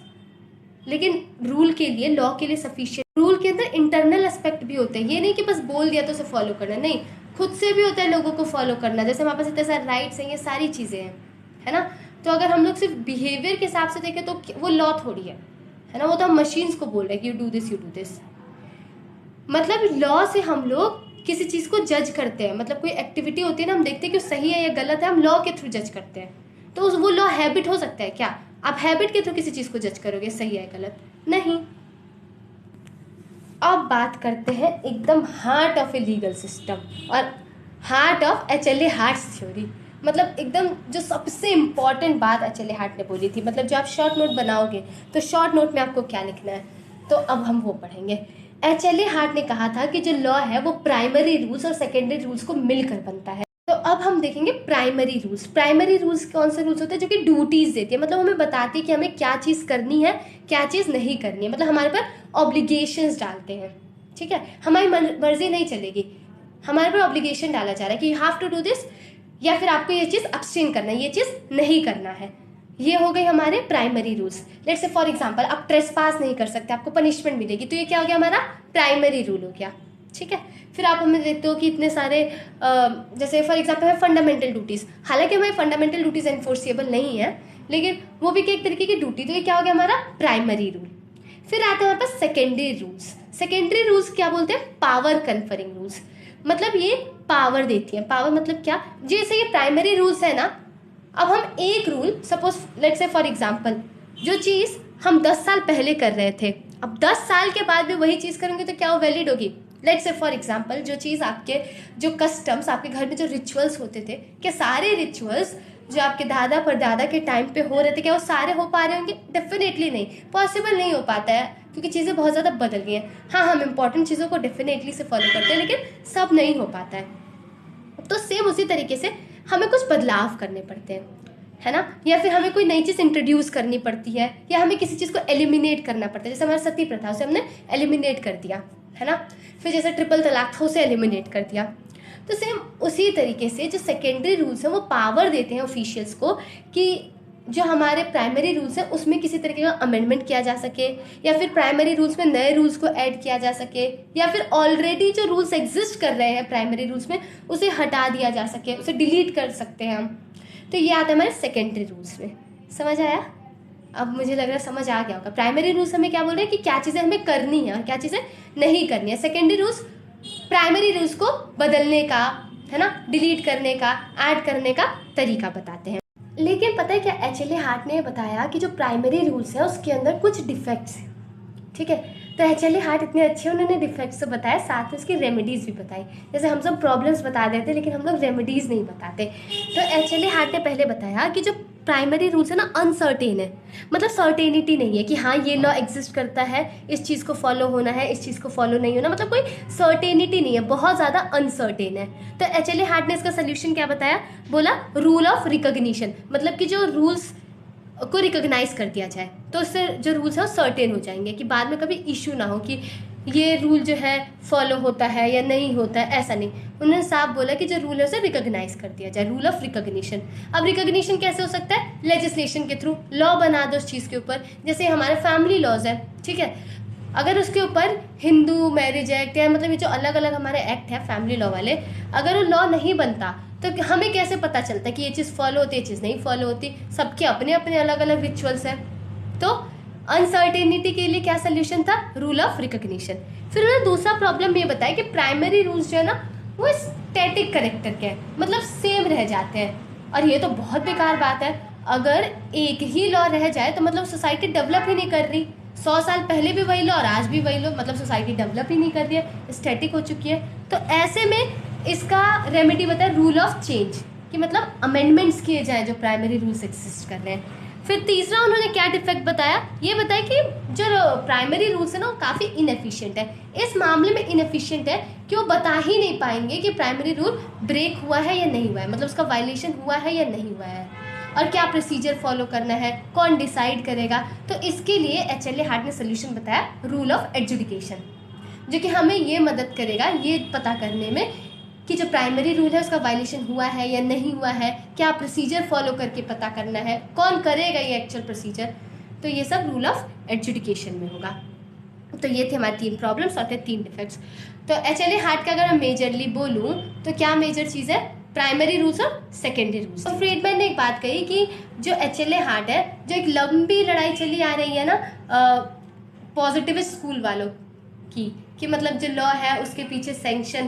लेकिन रूल के लिए, लॉ के लिए सफिशिएंट, रूल के अंदर इंटरनल एस्पेक्ट भी होते हैं। ये नहीं कि बस बोल दिया तो उसे फॉलो करना, नहीं, खुद से भी होता है लोगों को फॉलो करना। जैसे हमारे पास इतने सारे राइट्स हैं, ये सारी चीज़ें हैं, है ना। तो अगर हम लोग सिर्फ बिहेवियर के हिसाब से देखें तो वो लॉ थोड़ी है ना, वो तो हम मशीन्स को बोल रहे हैं कि यू डू दिस। मतलब लॉ से हम लोग किसी चीज़ को जज करते हैं, मतलब कोई एक्टिविटी होती है ना, हम देखते हैं कि सही है या गलत है, हम लॉ के थ्रू जज करते हैं। तो वो लॉ हैबिट हो सकता है क्या, आप हैबिट के थ्रू किसी चीज़ को जज करोगे सही है गलत, नहीं। अब बात करते हैं एकदम heart of a legal system और heart of HLA Hart's theory. मतलब एकदम जो सबसे इम्पॉर्टेंट बात HLA हार्ट ने बोली थी, मतलब जो आप शॉर्ट नोट बनाओगे तो शॉर्ट नोट में आपको क्या लिखना है, तो अब हम वो पढ़ेंगे। HLA हार्ट ने कहा था कि जो लॉ है वो प्राइमरी रूल्स और सेकेंडरी रूल्स को मिलकर बनता है। तो अब हम देखेंगे प्राइमरी रूल्स। प्राइमरी रूल्स कौन से रूल्स होते हैं, जो कि ड्यूटीज देती है, मतलब हमें बताती है कि हमें क्या चीज़ करनी है, क्या चीज़ नहीं करनी है, मतलब हमारे पर ऑब्लिगेशंस डालते हैं, ठीक है। हमारी मर्जी नहीं चलेगी, हमारे पर ऑब्लिगेशन डाला जा रहा है कि you have to do this, या फिर आपको ये चीज़ अब्सटेन करना है, ये चीज़ नहीं करना है। ये हो गई हमारे primary rules. Let's say for example आप ट्रेसपास नहीं कर सकते, आपको पनिशमेंट मिलेगी, तो ये क्या हो गया, हमारा प्राइमरी रूल हो गया, ठीक है। फिर आप हमें देखते हो कि इतने सारे जैसे फॉर एग्जांपल है फंडामेंटल ड्यूटीज़, हालांकि हमारी फंडामेंटल ड्यूटीज़ एनफोर्सिएबल नहीं है, लेकिन वो भी एक तरीके की ड्यूटी, तो ये क्या हो गया हमारा प्राइमरी रूल। फिर आते हैं हमारे पास सेकेंडरी रूल्स। सेकेंडरी रूल्स क्या बोलते हैं, पावर कन्फरिंग रूल्स, मतलब ये पावर देती है। पावर मतलब क्या, जैसे ये प्राइमरी रूल्स है ना, अब हम एक rule suppose let's say for example जो चीज़ हम 10 साल पहले कर रहे थे, अब 10 साल के बाद भी वही चीज़ करेंगे तो क्या वो वैलिड होगी। लेट्स से फॉर एग्जांपल जो चीज़ आपके जो कस्टम्स, आपके घर में जो रिचुअल्स होते थे, क्या सारे रिचुअल्स जो आपके दादा परदादा के टाइम पे हो रहे थे, क्या वो सारे हो पा रहे होंगे, डेफिनेटली नहीं, पॉसिबल नहीं हो पाता है, क्योंकि चीज़ें बहुत ज़्यादा बदल गई हैं। हाँ, हम इंपॉर्टेंट चीज़ों को डेफिनेटली से फॉलो करते हैं, लेकिन सब नहीं हो पाता है। तो सेम उसी तरीके से हमें कुछ बदलाव करने पड़ते हैं, है ना, या फिर हमें कोई नई चीज़ इंट्रोड्यूस करनी पड़ती है, या हमें किसी चीज़ को एलिमिनेट करना पड़ता है। जैसे हमारा सती प्रथा, उसे हमने एलिमिनेट कर दिया, है ना। फिर जैसे ट्रिपल तलाक था, उसे एलिमिनेट कर दिया। तो सेम उसी तरीके से जो सेकेंडरी रूल्स हैं वो पावर देते हैं ऑफिशियल्स को कि जो हमारे प्राइमरी रूल्स हैं उसमें किसी तरीके का अमेंडमेंट किया जा सके, या फिर प्राइमरी रूल्स में नए रूल्स को ऐड किया जा सके, या फिर ऑलरेडी जो रूल्स एग्जिस्ट कर रहे हैं प्राइमरी रूल्स में उसे हटा दिया जा सके, उसे डिलीट कर सकते हैं हम। तो ये आता है हमारे सेकेंडरी रूल्स में। समझ आया, अब मुझे लग रहा है समझ आ गया होगा। प्राइमरी रूल्स हमें क्या बोल रहे हैं कि क्या चीज़ें हमें करनी है और क्या चीज़ें नहीं करनी है। सेकेंडरी रूल्स प्राइमरी रूल्स को बदलने का, है ना, डिलीट करने का, ऐड करने का तरीका बताते हैं। लेकिन पता है क्या, HLA हार्ट ने बताया कि जो प्राइमरी रूल्स है उसके अंदर कुछ डिफेक्ट्स हैं, ठीक है। तो HLA हार्ट इतने अच्छे उन्होंने डिफेक्ट्स तो बताया, साथ में उसकी रेमेडीज़ भी बताई। जैसे हम सब प्रॉब्लम्स बता देते लेकिन हम लोग रेमेडीज़ नहीं बताते। तो HLA हार्ट ने पहले बताया कि जो प्राइमरी रूल्स है ना अनसर्टेन है, मतलब सर्टेनिटी नहीं है कि हाँ ये लॉ एग्जिस्ट करता है, इस चीज़ को फॉलो होना है, इस चीज़ को फॉलो नहीं होना, मतलब कोई सर्टेनिटी नहीं है, बहुत ज़्यादा अनसर्टेन है। तो एचएलए हार्ट ने इसका सोल्यूशन क्या बताया, बोला रूल ऑफ रिकॉग्निशन, मतलब कि जो रूल्स को रिकॉग्नाइज कर दिया जाए तो उससे जो रूल्स है वो सर्टेन हो जाएंगे कि बाद में कभी इशू ना हो कि ये रूल जो है फॉलो होता है या नहीं होता है, ऐसा नहीं। उन्होंने साफ बोला कि जो रूल है उसे रिकॉग्नाइज कर दिया जाए, रूल ऑफ रिकॉग्निशन। अब रिकॉग्निशन कैसे हो सकता है, लेजिस्लेशन के थ्रू, लॉ बना दो उस चीज़ के ऊपर। जैसे हमारे फैमिली लॉज है, ठीक है, अगर उसके ऊपर हिंदू मैरिज एक्ट या मतलब ये जो अलग अलग हमारे एक्ट है फैमिली लॉ वाले, अगर वो लॉ नहीं बनता तो हमें कैसे पता चलता कि ये चीज़ फॉलो होती है, ये चीज़ नहीं फॉलो होती, सबके अपने अपने अलग अलग रिचुअल्स हैं। तो अनसर्टेनिटी के लिए क्या सोल्यूशन था, रूल ऑफ रिकॉग्निशन। फिर उन्होंने दूसरा प्रॉब्लम ये बताया कि प्राइमरी रूल्स जो है ना वो स्टैटिक करेक्टर के हैं, मतलब सेम रह जाते हैं। और ये तो बहुत बेकार बात है, अगर एक ही लॉ रह जाए तो मतलब सोसाइटी डेवलप ही नहीं कर रही। 100 साल पहले भी वही लॉ और आज भी वही लॉ, मतलब सोसाइटी डेवलप ही नहीं कर रही है, स्टैटिक हो चुकी है। तो ऐसे में इसका रेमेडी बताया रूल ऑफ चेंज, कि मतलब अमेंडमेंट्स किए जाएं जो प्राइमरी रूल्स एग्जिस्ट कर रहे हैं। फिर तीसरा उन्होंने क्या डिफेक्ट बताया, ये बताया कि जो प्राइमरी रूल्स है ना वो काफ़ी इनएफिशिएंट है। इस मामले में इनएफिशिएंट है कि वो बता ही नहीं पाएंगे कि प्राइमरी रूल ब्रेक हुआ है या नहीं हुआ है, मतलब उसका वायलेशन हुआ है या नहीं हुआ है, और क्या प्रोसीजर फॉलो करना है, कौन डिसाइड करेगा। तो इसके लिए एचएलए हार्ट ने सोल्यूशन बताया रूल ऑफ एडजुडिकेशन, जो कि हमें ये मदद करेगा ये पता करने में कि जो प्राइमरी रूल है उसका वायलेशन हुआ है या नहीं हुआ है, क्या प्रोसीजर फॉलो करके पता करना है, कौन करेगा ये एक्चुअल प्रोसीजर। तो ये सब रूल ऑफ एडजुडिकेशन में होगा। तो ये थे हमारे 3 प्रॉब्लम्स और थे 3 डिफेक्ट्स। तो एचएलए हार्ट का अगर मैं मेजरली बोलूँ तो क्या मेजर चीज़ है, प्राइमरी रूल्स और सेकेंडरी रूल्स। तो फ्रीडमैन ने एक बात कही कि जो एचएलए हार्ट है, जो एक लंबी लड़ाई चली आ रही है ना पॉजिटिविस्ट स्कूल वालों की, कि मतलब जो लॉ है उसके पीछे सैंक्शन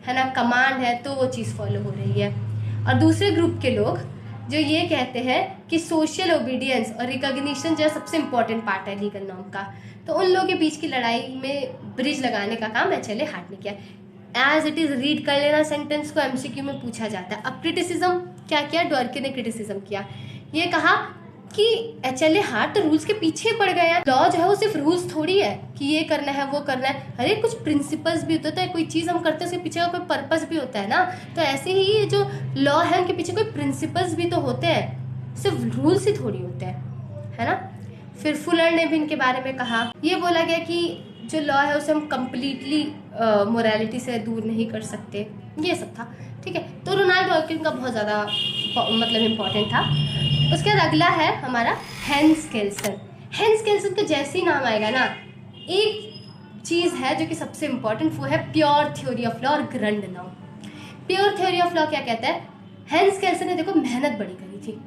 है ना, कमांड है, तो वो चीज़ फॉलो हो रही है। और दूसरे ग्रुप के लोग जो ये कहते हैं कि सोशल ओबीडियंस और रिकॉग्निशन जो है सबसे इंपॉर्टेंट पार्ट है लीगल नॉर्म का, तो उन लोगों के बीच की लड़ाई में ब्रिज लगाने का काम एचएलए हार्ट ने किया। एज इट इज़ रीड कर लेना सेंटेंस को, एमसीक्यू में पूछा जाता है। अब क्रिटिसिज्म क्या किया, ड्वर्के ने क्रिटिसिज्म किया, ये कहा कि एचएलए हार्ट तो रूल्स के पीछे पड़ गया है, लॉ जो है वो सिर्फ रूल्स थोड़ी है कि ये करना है वो करना है, अरे कुछ प्रिंसिपल्स भी होते हैं, कोई चीज़ हम करते हैं उसके पीछे का कोई पर्पस भी होता है ना। तो ऐसे ही ये जो लॉ है उनके पीछे कोई प्रिंसिपल्स भी तो होते हैं, सिर्फ रूल्स ही थोड़ी होते हैं, है ना। फिर फुलर ने भी इनके बारे में कहा, ये बोला गया कि जो लॉ है उसे हम कम्प्लीटली मोरालिटी से दूर नहीं कर सकते, ये सब था, ठीक है। तो रोनाल्ड डॉल्किन का बहुत ज़्यादा मतलब इम्पोर्टेंट था। उसके बाद अगला है हमारा हेंस केल्सन। हेंस केल्सन का जैसे ही नाम आएगा ना, एक चीज़ है जो कि सबसे इम्पोर्टेंट, वो है प्योर थ्योरी ऑफ लॉ और Grand law. Pure theory of law क्या कहता है, हेंस केल्सन ने देखो मेहनत बड़ी करी थी।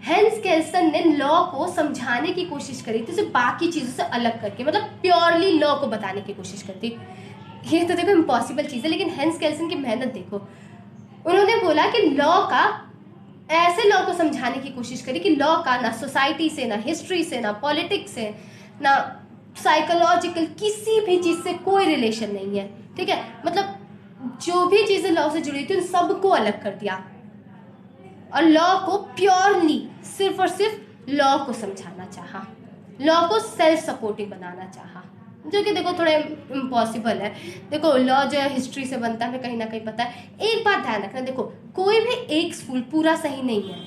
हेंस केल्सन ने लॉ को समझाने की कोशिश करी थी, उसे बाकी चीज़ों से अलग करके, मतलब प्योरली लॉ को बताने की कोशिश करती। ये तो देखो इम्पॉसिबल चीज़ है, लेकिन हेंस केल्सन की मेहनत देखो। उन्होंने बोला कि लॉ का, ऐसे लॉ को समझाने की कोशिश करी कि लॉ का ना सोसाइटी से, ना हिस्ट्री से, ना पॉलिटिक्स से, ना साइकोलॉजिकल किसी भी चीज़ से कोई रिलेशन नहीं है, ठीक है। मतलब जो भी चीज़ें लॉ से जुड़ी थी उन सबको अलग कर दिया और लॉ को प्योरली सिर्फ और सिर्फ लॉ को समझाना चाहा, लॉ को सेल्फ सपोर्टिंग बनाना चाहा, जो कि देखो थोड़ा इम्पॉसिबल है। देखो लॉ जो है हिस्ट्री से बनता है, हमें कहीं ना कहीं पता है। एक बात ध्यान रखना, देखो कोई भी एक स्कूल पूरा सही नहीं है,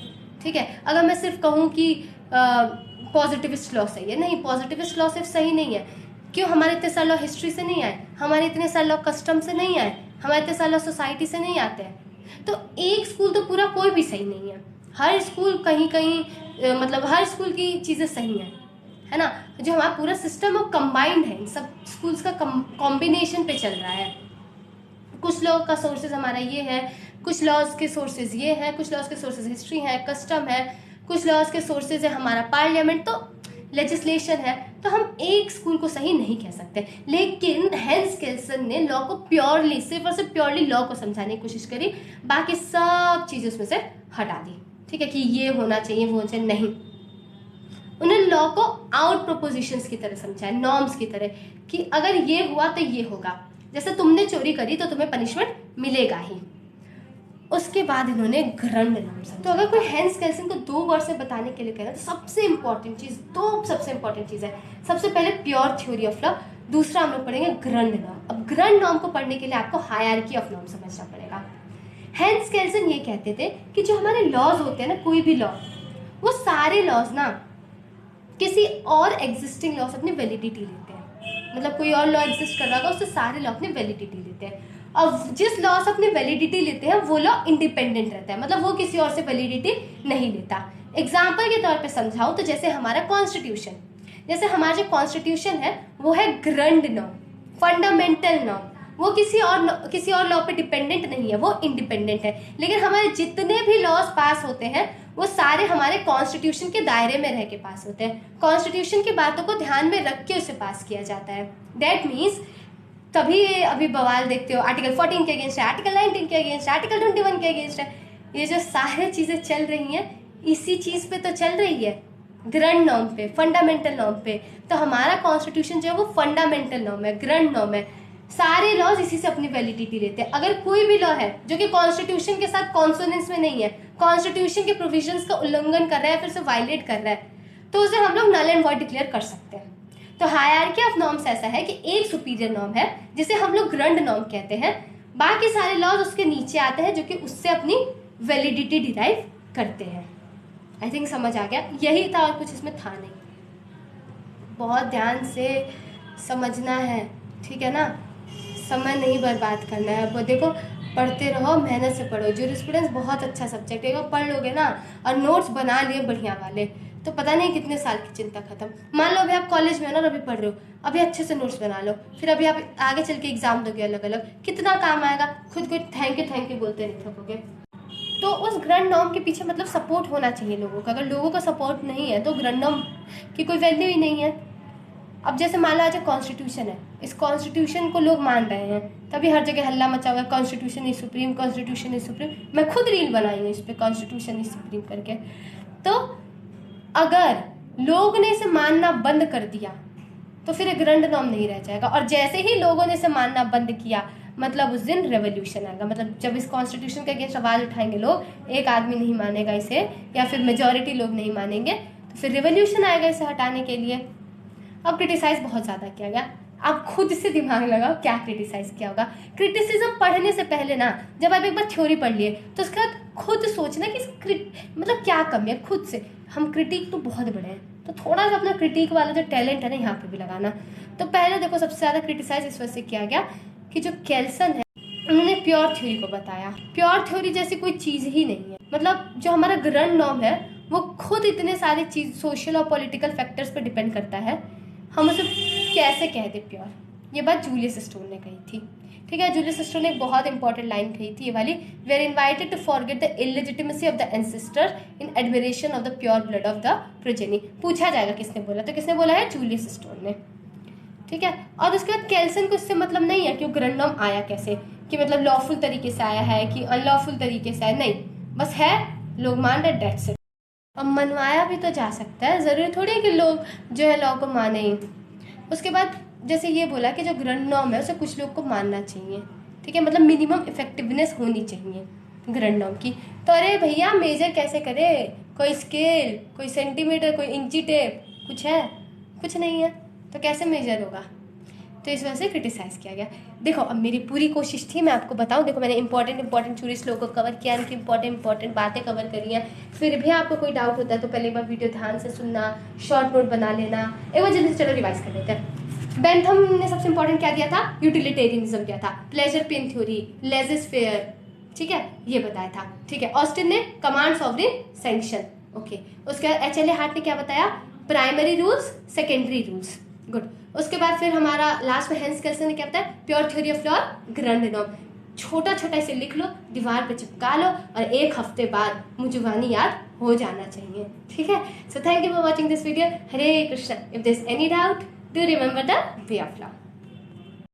ठीक है। अगर मैं सिर्फ कहूँ कि पॉजिटिविस्ट लॉ सही है, नहीं, पॉजिटिविस्ट लॉ सिर्फ सही नहीं है। क्यों, हमारे इतने सारे लॉ हिस्ट्री से नहीं आए, हमारे इतने सारे लॉ कस्टम से नहीं आए, हमारे इतने सारे लॉ सोसाइटी से नहीं आते हैं। तो एक स्कूल तो पूरा कोई भी सही नहीं है, हर स्कूल कहीं कहीं मतलब हर स्कूल की चीज़ें सही हैं, है ना। जो हमारा पूरा सिस्टम वो कंबाइंड है, सब स्कूल्स का कॉम्बिनेशन पे चल रहा है। कुछ लॉ का सोर्सेज हमारा ये है, कुछ लॉज के सोर्सेज ये हैं, कुछ लॉज के सोर्सेज हिस्ट्री है, कस्टम है, कुछ लॉज के सोर्सेज है हमारा पार्लियामेंट, तो लेजिस्लेशन है। तो हम एक स्कूल को सही नहीं कह सकते, लेकिन हेंस केल्सन ने लॉ को प्योरली, सिर्फ और सिर्फ प्योरली लॉ को समझाने की कोशिश करी, बाकी सब चीज़ें उसमें से हटा दी, ठीक है, कि ये होना चाहिए वो होना चाहिए, नहीं। उन्होंने लॉ को आउट प्रोपोजिशंस की तरह समझाया, नॉर्म्स की तरह, कि अगर ये हुआ तो ये होगा, जैसे तुमने चोरी करी तो तुम्हें पनिशमेंट मिलेगा ही। उसके बाद इन्होंने ग्रंड नॉर्म समझा। तो अगर कोई हेंस केल्सन को 2 वर्ड से बताने के लिए कह रहा है तो सबसे इंपॉर्टेंट चीज़ है सबसे पहले प्योर थ्योरी ऑफ लॉ, दूसरा हम लोग पढ़ेंगे ग्रंड नॉर्म। अब ग्रंड नॉर्म को पढ़ने के लिए आपको हायरार्की ऑफ नॉर्म समझना पड़ेगा। हेंस केल्सन ये कहते थे कि जो हमारे लॉज होते हैं ना, कोई भी लॉ, वो सारे लॉज ना किसी और एग्जिस्टिंग लॉ से अपनी वैलिडिटी लेते हैं। मतलब कोई और लॉ एग्जिस्ट कर रहा होगा, उससे सारे लॉ अपनी वैलिडिटी लेते हैं। और जिस लॉ से अपनी वैलिडिटी लेते हैं वो लॉ इंडिपेंडेंट रहता है, मतलब वो किसी और से वैलिडिटी नहीं लेता। एग्जाम्पल के तौर पे समझाऊं तो जैसे हमारा कॉन्स्टिट्यूशन, जैसे हमारा जो कॉन्स्टिट्यूशन है वो है ग्रंड नॉर्म, फंडामेंटल नॉर्म। वो किसी और लॉ पे डिपेंडेंट नहीं है, वो इंडिपेंडेंट है। लेकिन हमारे जितने भी लॉज पास होते हैं वो सारे हमारे कॉन्स्टिट्यूशन के दायरे में रह के पास होते हैं। कॉन्स्टिट्यूशन की बातों को ध्यान में रख के उसे पास किया जाता है। दैट मीन्स तभी अभी बवाल देखते हो, आर्टिकल 14 के अगेंस्ट है, आर्टिकल 19 के अगेंस्ट है, आर्टिकल 21 के अगेंस्ट है। ये जो सारे चीज़ें चल रही हैं इसी चीज़ पे तो चल रही है, ग्रंड नॉर्म पे, फंडामेंटल नॉर्म पे। तो हमारा कॉन्स्टिट्यूशन जो है वो फंडामेंटल नॉर्म है, ग्रंड नॉर्म है। सारे लॉज इसी से अपनी वैलिडिटी लेते हैं। अगर कोई भी लॉ है जो कि कॉन्स्टिट्यूशन के साथ कॉन्सोनेंस में नहीं है, कॉन्स्टिट्यूशन के प्रोविजंस का उल्लंघन कर रहा है, फिर से वायलेट कर रहा है, तो उसे हम लोग नल एंड वॉइड डिक्लेयर कर सकते हैं। तो हायरार्की ऑफ नॉर्म्स ऐसा है कि एक सुपीरियर नॉर्म है जिसे हम लोग ग्रंड नॉर्म कहते हैं, बाकी सारे लॉज उसके नीचे आते हैं जो कि उससे अपनी वैलिडिटी डिराइव करते हैं। आई थिंक समझ आ गया, यही था और कुछ इसमें था नहीं। बहुत ध्यान से समझना है, ठीक है ना, समय नहीं बर्बाद करना है। अब देखो, पढ़ते रहो, मेहनत से पढ़ो। ज्यूरिस्प्रूडेंस बहुत अच्छा सब्जेक्ट है, पढ़ लोगे ना और नोट्स बना लिए बढ़िया वाले तो पता नहीं कितने साल की चिंता खत्म। मान लो अभी आप कॉलेज में हो ना और अभी पढ़ रहे हो, अभी अच्छे से नोट्स बना लो, फिर अभी आप आगे चल के एग्जाम दोगे अलग अलग, कितना काम आएगा। खुद को थैंक यू बोलते नहीं थकोगे। तो उस ग्रंड नॉर्म के पीछे मतलब सपोर्ट होना चाहिए लोगों का। अगर लोगों का सपोर्ट नहीं है तो ग्रंड नॉर्म की कोई वैल्यू ही नहीं है। अब जैसे मान लो आज कॉन्स्टिट्यूशन है, इस कॉन्स्टिट्यूशन को लोग मान रहे हैं, तभी हर जगह हल्ला मचा हुआ है, constitution is supreme, constitution is supreme. मैं खुद रील बनाई हूँ इस पर, कॉन्स्टिट्यूशन इज सुप्रीम करके। तो अगर लोग ने इसे मानना बंद कर दिया तो फिर ग्रंड नॉर्म नहीं रह जाएगा। और जैसे ही लोगों ने इसे मानना बंद किया मतलब उस दिन रेवोल्यूशन आएगा। मतलब जब इस कॉन्स्टिट्यूशन के अगेंस्ट आवाज उठाएंगे लोग, एक आदमी नहीं मानेगा इसे या फिर मेजॉरिटी लोग नहीं मानेंगे, तो फिर रेवोल्यूशन आएगा इसे हटाने के लिए। अब क्रिटिसाइज बहुत ज़्यादा किया गया, आप खुद से दिमाग लगाओ क्या क्रिटिसाइज किया होगा। क्रिटिसिज्म पढ़ने से पहले ना, जब आप एक बार थ्योरी पढ़ लिए तो उसके बाद खुद सोचना कि मतलब क्या कमी है खुद से। हम क्रिटिक तो बहुत बड़े हैं, तो थोड़ा सा अपना क्रिटिक वाला जो टैलेंट है ना यहाँ पे भी लगाना। तो पहले देखो, सबसे ज़्यादा क्रिटिसाइज इस वजह से किया गया कि जो केल्सन है उन्होंने प्योर थ्योरी को बताया। प्योर थ्योरी जैसी कोई चीज़ ही नहीं है। मतलब जो हमारा ग्रंड नॉर्म है वो खुद इतने सारे चीज़ सोशल और पॉलिटिकल फैक्टर्स पर डिपेंड करता है, हम उसे कैसे कह दे प्योर। ये बात जूलियस स्टोन ने कही थी, ठीक है। जूलियस स्टोन ने एक बहुत इंपॉर्टेंट लाइन कही थी ये वाली, we are invited to forget the illegitimacy of the ancestor in admiration of the pure blood of the progeny. पूछा जाएगा किसने बोला, तो किसने बोला है, जूलियस स्टोन ने, ठीक है। और उसके बाद केल्सन को इससे मतलब नहीं है कि वो ग्रंड नॉर्म आया कैसे, कि मतलब लॉफुल तरीके से आया है कि अनलॉफुल तरीके से आया, नहीं, बस है, लोग मान रहे, डेट्स इट। अब मनवाया भी तो जा सकता है, ज़रूरी थोड़ी है कि लोग जो है लॉ को माने ही। उसके बाद जैसे ये बोला कि जो ग्रंड नॉर्म है उसे कुछ लोग को मानना चाहिए, ठीक है, मतलब मिनिमम इफेक्टिवनेस होनी चाहिए ग्रंड नॉर्म की। तो अरे भैया मेजर कैसे करे, कोई स्केल, कोई सेंटीमीटर, कोई इंची टेप, कुछ है, कुछ नहीं है, तो कैसे मेजर होगा। तो इस वजह से क्रिटिसाइज़ किया गया। देखो, अब मेरी पूरी कोशिश थी मैं आपको बताऊं, देखो मैंने इंपॉर्टेंट जूरिस्ट लोगों को कवर किया, इनकी इंपॉर्टेंट बातें कवर करी हैं। फिर भी आपको कोई डाउट होता है तो पहले एक बार वीडियो ध्यान से सुनना, शॉर्ट नोट बना लेना, एक बार जल्दी से चलो रिवाइज कर लेते हैं। बेंथम ने सबसे इंपॉर्टेंट क्या दिया था, यूटिलिटेरियनिज्म दिया था, प्लेजर पेन थ्योरी, लेजिस फेयर, ठीक है, ये बताया था, ठीक है। ऑस्टिन ने कमांड सॉवरेन सैंक्शन, ओके। उसके बाद एच.एल.ए. हार्ट ने क्या बताया, primary rules, secondary rules, good. उसके बाद फिर हमारा लास्ट में हेंस केल्सन ने क्या बताया, pure theory of law, Grand norm. छोटा छोटा इसे लिख लो, दीवार पे चिपका लो और एक हफ्ते बाद मुजुबानी याद हो जाना चाहिए, ठीक है। So thank you for watching this video. Hare Krishna. If there is any doubt, do remember the way of law.